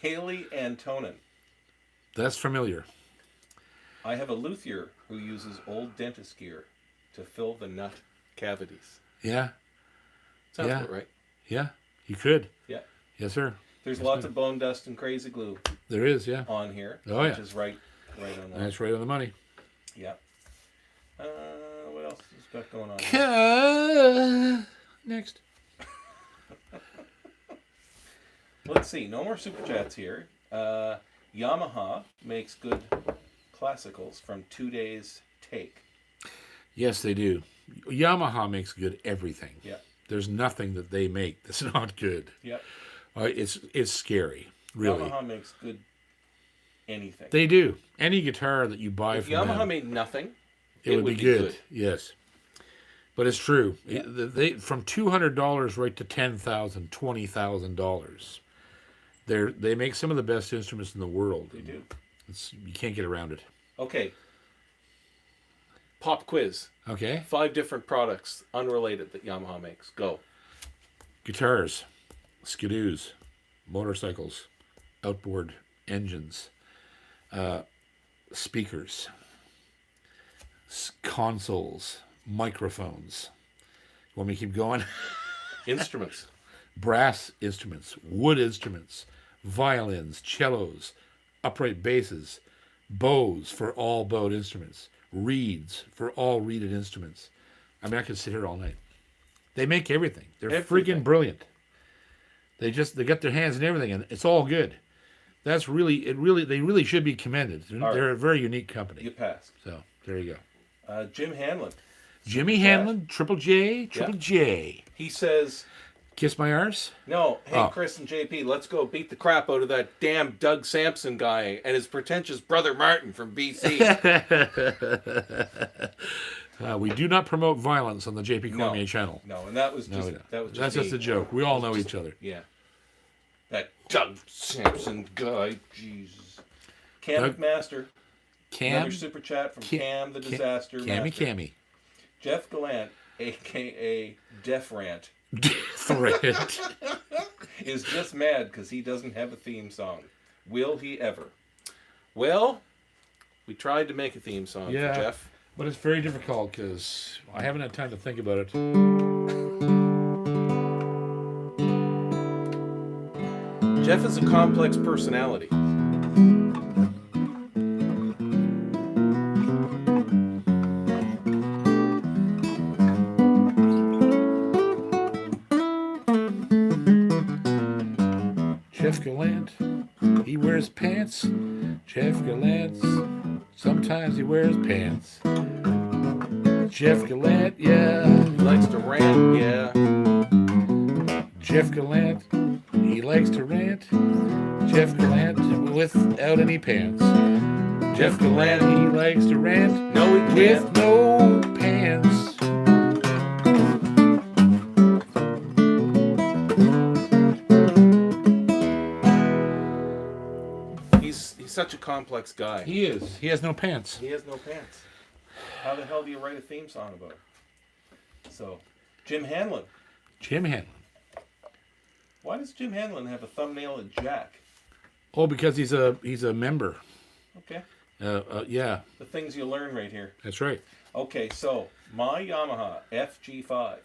Kaylee Antonin. That's familiar. I have a luthier who uses old dentist gear to fill the nut cavities. Yeah, Sounds Yeah. about right. yeah, you could. Yeah. Yes, sir. There's lots of bone dust and crazy glue There is, yeah. on here. Oh, Which yeah. is right on that. That's right on the money. Yeah. What else has got going on here? Next. Let's see. No more super chats here. Yamaha makes good classicals from 2 days take. Yes, they do. Yamaha makes good everything. Yeah. There's nothing that they make that's not good. Yeah. It's scary, really. Yamaha makes good anything. They do. Any guitar that you buy if from Yamaha them, made nothing, it would be good. Yes. But it's true. They from $200 right to $10,000, $20,000. They make some of the best instruments in the world. They do. You can't get around it. Okay. Pop quiz. Okay. 5 different products unrelated that Yamaha makes. Go. Guitars, skidoos, motorcycles, outboard engines, speakers, consoles, microphones. Want me to keep going? Instruments. Brass instruments, wood instruments, violins, cellos, upright basses, bows for all bowed instruments, reeds for all reeded instruments. I mean, I could sit here all night. They make everything. They're Everything. freaking brilliant. They got their hands in everything, and it's all good. They really should be commended. They're a very unique company. You passed. So there you go. Jim Hanlon. Jimmy Hanlon, Triple J, Triple J. He says, Kiss my arse. no, hey, Oh. Chris and JP, let's go beat the crap out of that damn Doug Sampson guy and his pretentious brother Martin from BC. We do not promote violence on the JP Cormier channel. No, and that was No, just, we don't. that was just That's me. just a joke. We all know each other. Yeah. That Doug Sampson guy, Jesus. Cam Doug- McMaster. Cam, Another super chat from Cam the Disaster Master. Cammy. Jeff Gallant, a.k.a. Def Rant, Threat. is just mad because he doesn't have a theme song. Will he ever? Well, we tried to make a theme song Yeah. for Jeff. But it's very difficult because I haven't had time to think about it. Jeff is a complex personality. Jeff Gallant, he wears pants. Jeff Gallant, sometimes he wears pants. Jeff Gallant, yeah. He likes to rant, yeah. Jeff Gallant, he likes to rant. Jeff Gallant without any pants. Jeff Gallant, he likes to rant No, he can't. with no pants. He's such a complex guy. He is. He has no pants. He has no pants. How the hell do you write a theme song about it? So, Jim Hanlon. Jim Hanlon. Why does Jim Hanlon have a thumbnail of Jack? Oh, because he's a member. Okay. Yeah, The things you learn right here. that's right. Okay, so my Yamaha FG5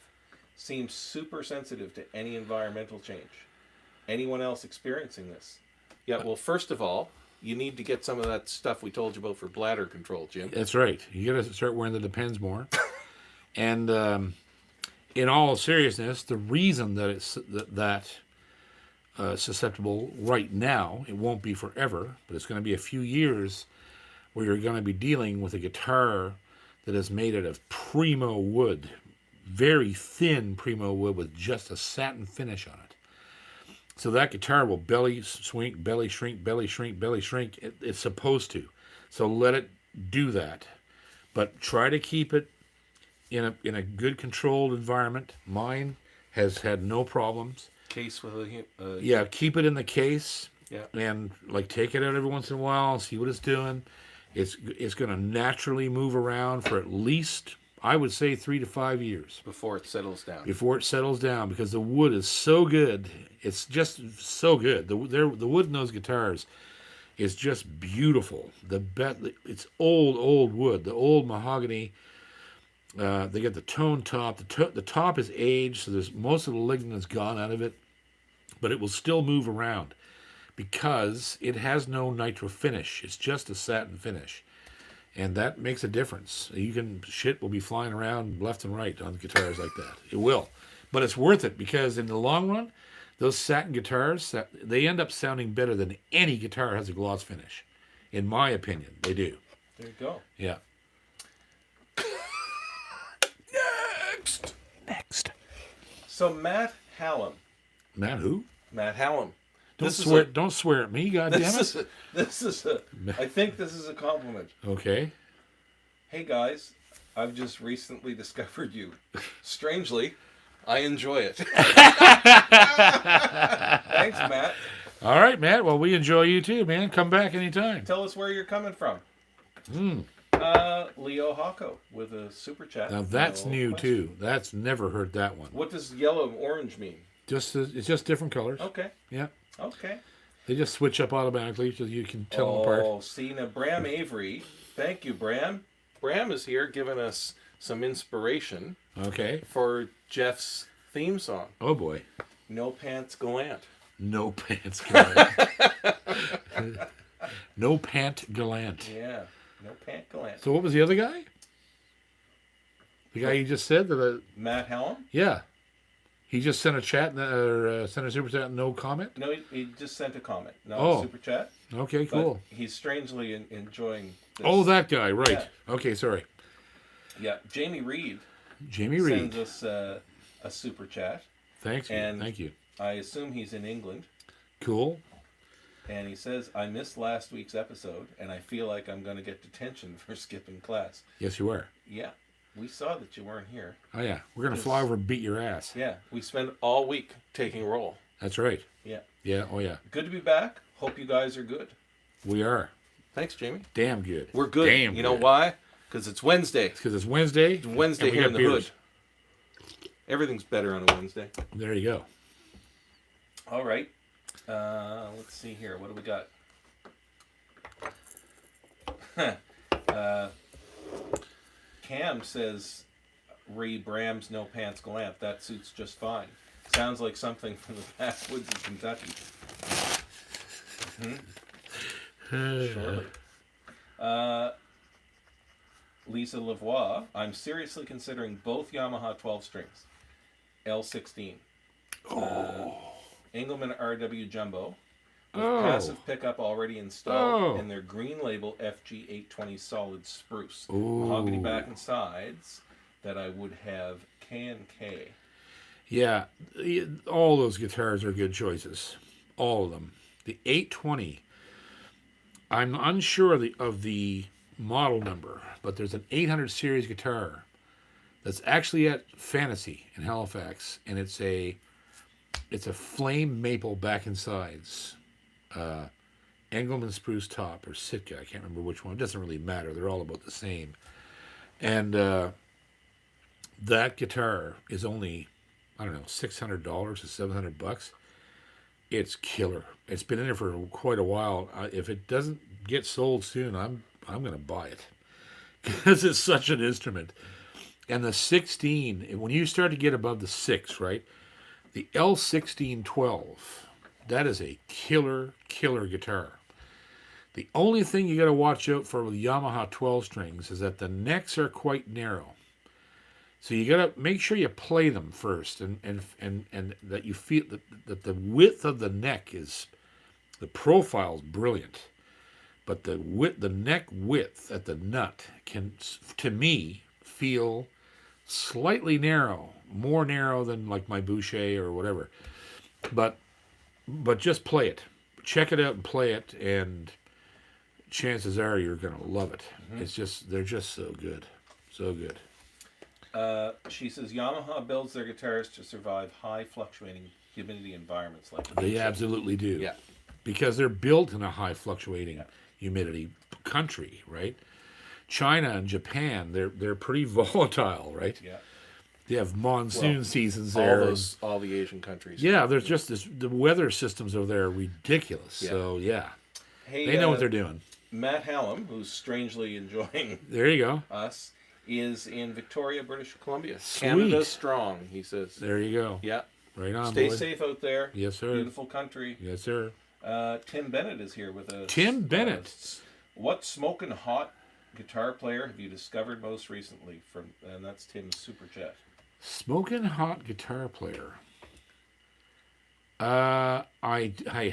seems super sensitive to any environmental change. Anyone else experiencing this? Yeah, well, first of all, you need to get some of that stuff we told you about for bladder control, Jim. That's right. You got to start wearing the Depends more. And in all seriousness, the reason that it's susceptible right now, it won't be forever, but it's going to be a few years where you're going to be dealing with a guitar that is made out of primo wood, very thin primo wood with just a satin finish on it. So that guitar will belly swing, belly shrink, belly shrink, belly shrink. It's supposed to. So let it do that. But try to keep it in a good controlled environment. Mine has had no problems. Case with a Yeah, keep it in the case. Yeah. And like take it out every once in a while, see what it's doing. It's going to naturally move around for at least, I would say, 3 to 5 years before it settles down. before it settles down, because the wood is so good. It's just so good. The wood in those guitars is just beautiful. It's old wood. The old mahogany. They get the tone top. The top is aged, so there's most of the lignin has gone out of it, but it will still move around because it has no nitro finish. It's just a satin finish, and that makes a difference. Shit will be flying around left and right on guitars like that. It will, but it's worth it because in the long run, those satin guitars, they end up sounding better than any guitar has a gloss finish. In my opinion, they do. There you go. Yeah. Next. So Matt Hallam. Matt who? Matt Hallam. Don't swear at me, goddammit. I think this is a compliment. Okay. Hey guys, I've just recently discovered you. Strangely, I enjoy it. Thanks, Matt. All right, Matt. Well, we enjoy you too, man. Come back anytime. Tell us where you're coming from. Leo Hocko with a super chat. Now that's No new question. too. That's never heard that one. What does yellow and orange mean? It's just different colors. Okay. Yeah. Okay. They just switch up automatically so you can tell them apart. Oh, see, now Bram Avery. Thank you, Bram. Bram is here giving us some inspiration Okay. for Jeff's theme song. Oh boy. No Pants Gallant. No pants gallant. No pant gallant. Yeah. No Pant Gallant. So what was the other guy? The guy you just said that? Matt Hallam? Yeah. He just sent a chat or sent a super chat. No comment. No, he just sent a comment. Not Oh. a super chat. Okay. But Cool. he's strangely enjoying this. Oh, that guy. Right. Yeah. Okay. Sorry. Yeah. Jamie Reed Jamie Reed. sends us a super chat. Thanks. And Thank you. I assume he's in England. Cool. And he says, I missed last week's episode, and I feel like I'm going to get detention for skipping class. Yes, you are. Yeah, we saw that you weren't here. Oh yeah, we're gonna fly over and beat your ass. Yeah, We spend all week taking roll. That's right. yeah. Yeah. Oh yeah. Good to be back. Hope you guys are good. We are. Thanks, Jamie. Damn good. We're good. Damn you know good. why? Because it's Wednesday. Because it's Wednesday. It's Wednesday and we here got in the beers. hood. Everything's better on a Wednesday. There you go. All right. Let's see here. What do we got? Cam says, Bram's No Pants Gallant. That suits just fine. Sounds like something from the backwoods of Kentucky. Surely. Lisa Lavoie, I'm seriously considering both Yamaha 12 strings. L16. Engelmann RW Jumbo. With passive pickup already installed and their green label FG820 solid spruce. Mahogany back and sides that I would have KNK. Yeah, all those guitars are good choices. All of them. The 820, I'm unsure of the model number, but there's an 800 series guitar that's actually at Fantasy in Halifax, and it's a flame maple back and sides. Engelmann spruce top or Sitka, I can't remember which one. It doesn't really matter. They're all about the same. And that guitar is only, I don't know, $600 or $700. It's killer. It's been in there for quite a while. If it doesn't get sold soon, I'm going to buy it because it's such an instrument. And the 16, when you start to get above the 6, right? The L1612, that is a killer guitar. The only thing you got to watch out for with Yamaha 12 strings is that the necks are quite narrow. So you got to make sure you play them first, and that you feel that the width of the neck is, the profile's brilliant, but the neck width at the nut can, to me, feel slightly narrow, more narrow than like my Boucher or whatever. But but just play it. Check it out and play it, and chances are you're going to love it. It's just, they're just so good. So good. She says Yamaha builds their guitars to survive high fluctuating humidity environments like They absolutely do. Yeah. Because they're built in a high fluctuating humidity country, right? China and Japan, they're pretty volatile, right? Yeah. They have monsoon seasons there. All the Asian countries. Yeah, there's just the weather systems over there are ridiculous. Yeah. So yeah, Hey, they know what they're doing. Matt Hallam, who's strangely enjoying There you go. us, is in Victoria, British Columbia. Sweet. Canada strong, he says. There you go. Yeah. Right on. Stay boy. safe out there. Yes, sir. Beautiful country. Yes, sir. Tim Bennett is here with us. Tim Bennett. What smoking hot guitar player have you discovered most recently? And that's Tim's super chat. Smoking hot guitar player. I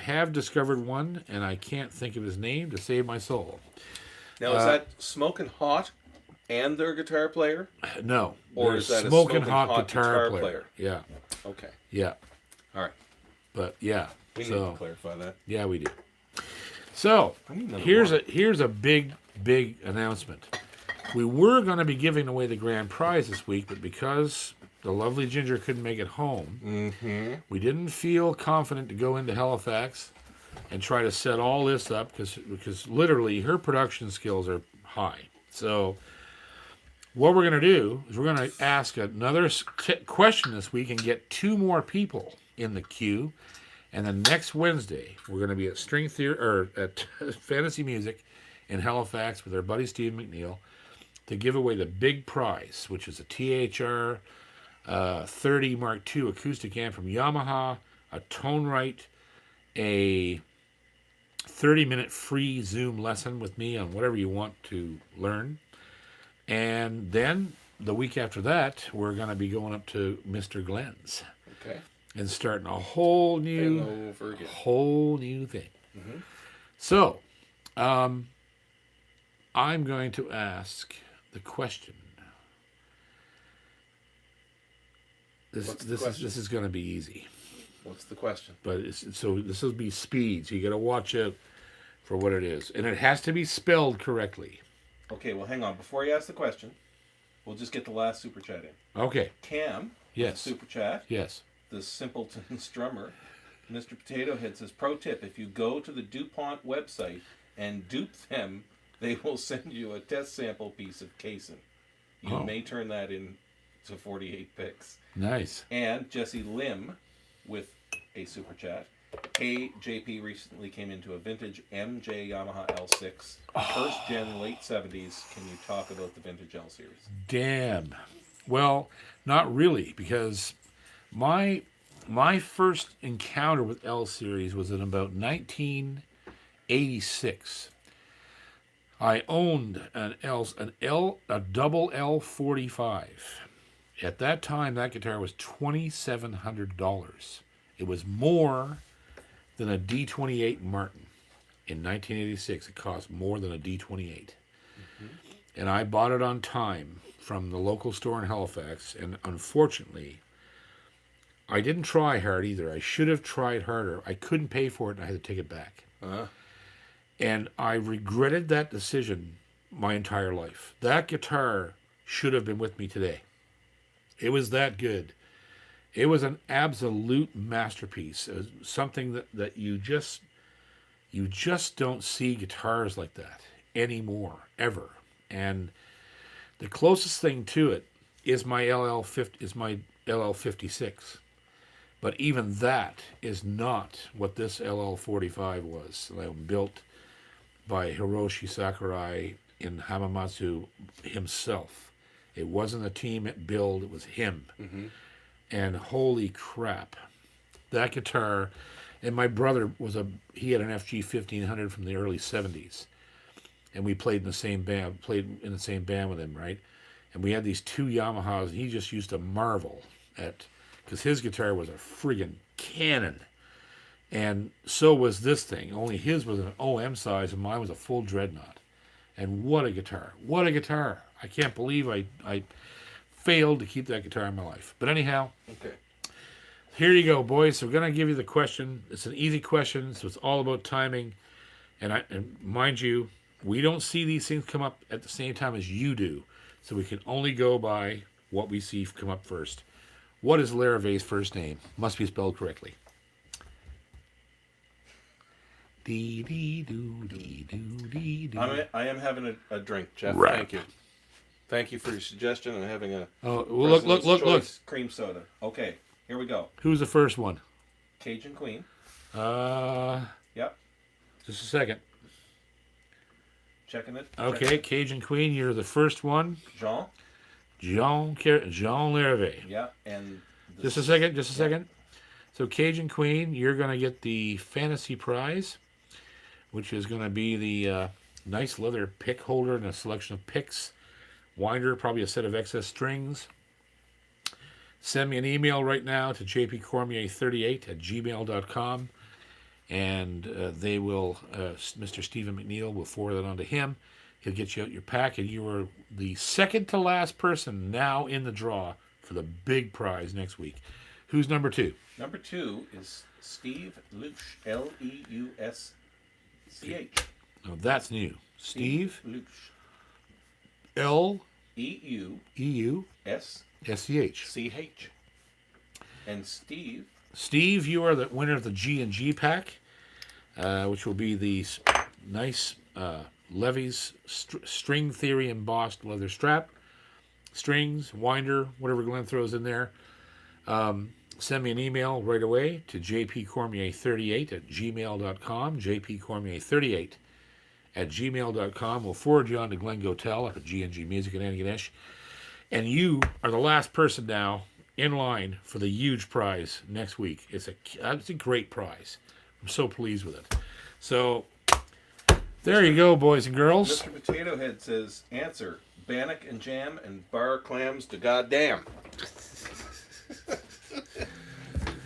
have discovered one, and I can't think of his name to save my soul. Now, is that smoking hot and their guitar player? No. Or there's is that a smoking hot guitar guitar player? Yeah. Okay. Yeah. All right. But yeah. We need to clarify that. Yeah, we do. So here's a big announcement. We were going to be giving away the grand prize this week, but because the lovely Ginger couldn't make it home, we didn't feel confident to go into Halifax and try to set all this up because literally her production skills are high. So what we're going to do is we're going to ask another question this week and get 2 more people in the queue. And then next Wednesday, we're going to be at String Theater or at Fantasy Music in Halifax with our buddy Steve McNeil to give away the big prize, which is a THR 30 Mark II acoustic amp from Yamaha, a tone right, a 30-minute free Zoom lesson with me on whatever you want to learn. And then the week after that, we're going to be going up to Mr. Glenn's. Okay. And starting a whole new thing. So, I'm going to ask the question. This is going to be easy. What's the question? But so this will be speed. So you got to watch out for what it is, and it has to be spelled correctly. Okay. Well, hang on. Before you ask the question, we'll just get the last super chat in. Okay. Cam. Yes. Super chat. Yes. The Simpleton's drummer, Mr. Potato Head says, pro tip, if you go to the DuPont website and dupe them, they will send you a test sample piece of casein. You may turn that into 48 picks. Nice. And Jesse Lim with a super chat. Hey, JP recently came into a vintage MJ Yamaha L6. First gen, late 70s. Can you talk about the vintage L series? Damn. Well, not really, because my first encounter with L series was in about 1986. I owned a double L45. At that time, that guitar was $2,700. It was more than a D28 Martin. In 1986, it cost more than a D28. And I bought it on time from the local store in Halifax, and unfortunately, I didn't try hard either. I should have tried harder. I couldn't pay for it, and I had to take it back. And I regretted that decision my entire life. That guitar should have been with me today. It was that good. It was an absolute masterpiece. It was something that you just don't see guitars like that anymore, ever. And the closest thing to it is my LL56. But even that is not what this LL45 was. Built by Hiroshi Sakurai in Hamamatsu himself. It wasn't a team at build, it was him. And holy crap, that guitar. And my brother he had an FG 1500 from the early 70s. And we played in the same band with him, right? And we had these 2 Yamahas, and he just used to marvel at, because his guitar was a friggin' cannon. And so was this thing, only his was an OM size and mine was a full dreadnought. And what a guitar. What a guitar. I can't believe I failed to keep that guitar in my life. But anyhow, Here you go, boys. So we're going to give you the question. It's an easy question, so it's all about timing. And mind you, we don't see these things come up at the same time as you do. So we can only go by what we see come up first. What is Larave's first name? Must be spelled correctly. Dee-dee-doo-dee-doo-dee-doo. I am having a drink, Jeff. Right. Thank you. Thank you for your suggestion. I'm having a Oh, well, look. choice cream soda. Okay, here we go. Who's the first one? Cajun Queen. Yep. Just a second. Checking it. Okay, Cajun Queen, you're the first one. Jean Larrivee. Yeah, and Just a second. So Cajun Queen, you're going to get the fantasy prize, which is going to be the nice leather pick holder and a selection of picks, winder, probably a set of excess strings. Send me an email right now to jpcormier38@gmail.com, and they will, Mr. Stephen McNeil will forward that on to him. He'll get you out your pack, and you are the second to last person now in the draw for the big prize next week. Who's number 2? Number 2 is Steve Luch. Leusch. Oh, that's new. Steve Luch. Leusch. SCH. And Steve. Steve, you are the winner of the G&G pack, which will be the nice Levy's String Theory embossed leather strap, strings, winder, whatever Glenn throws in there. Send me an email right away to jpcormier38@gmail.com, jpcormier38@gmail.com. We'll forward you on to Glenn Gotel up at G&G Music in Antigonish. And you are the last person now in line for the huge prize next week. It's a great prize. I'm so pleased with it. So there you go, boys and girls. Mr. Potato Head says, answer, bannock and jam and bar clams to goddamn.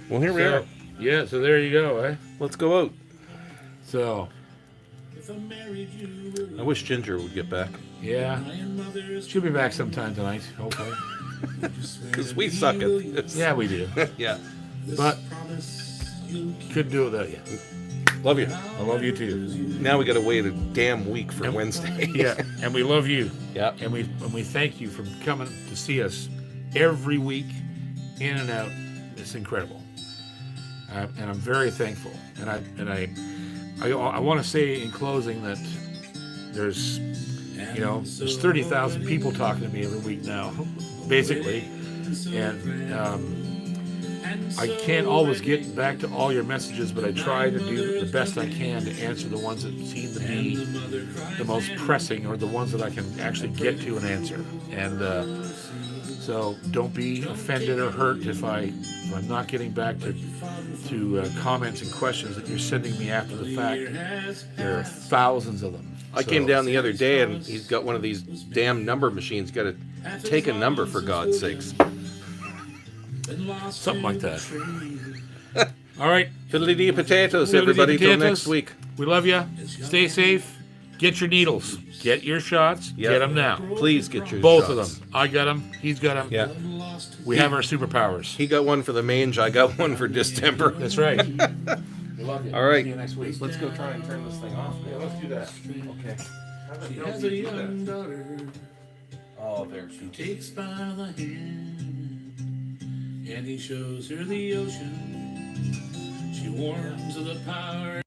Well, here we are. Yeah, so there you go, eh? Let's go out. So, I wish Ginger would get back. yeah. She'll be back sometime tonight, hopefully. Because we suck at this. Yeah, we do. Yeah. But couldn't do it without you. Love you. I love you too. Now we got to wait a damn week for Wednesday. Yeah, and we love you. Yeah. And we thank you for coming to see us every week, in and out. It's incredible. And I'm very thankful. And I want to say in closing that there's 30,000 people talking to me every week now, basically, and I can't always get back to all your messages, but I try to do the best I can to answer the ones that seem to be the most pressing, or the ones that I can actually get to and answer. And so don't be offended or hurt if I'm not getting back to comments and questions that you're sending me after the fact. There are thousands of them. I came down the other day and he's got one of these damn number machines. Got to take a number, for God's sakes. Something like that. All right. Fiddly-dee potatoes, everybody. Till next week. We love you. Stay safe. Get your needles. Get your shots. Yep. Get them now. Please get your Both shots. of them. I got them. He's got them. Yeah. We have our superpowers. He got one for the mange. I got one for distemper. That's right. We love you. All right. See you next week. Let's go try and turn this thing off. Yeah, let's do that. Okay. How the She hell has do a you do young that? daughter. Oh, there she He takes by the hand, and he shows her the ocean. She warms of the power.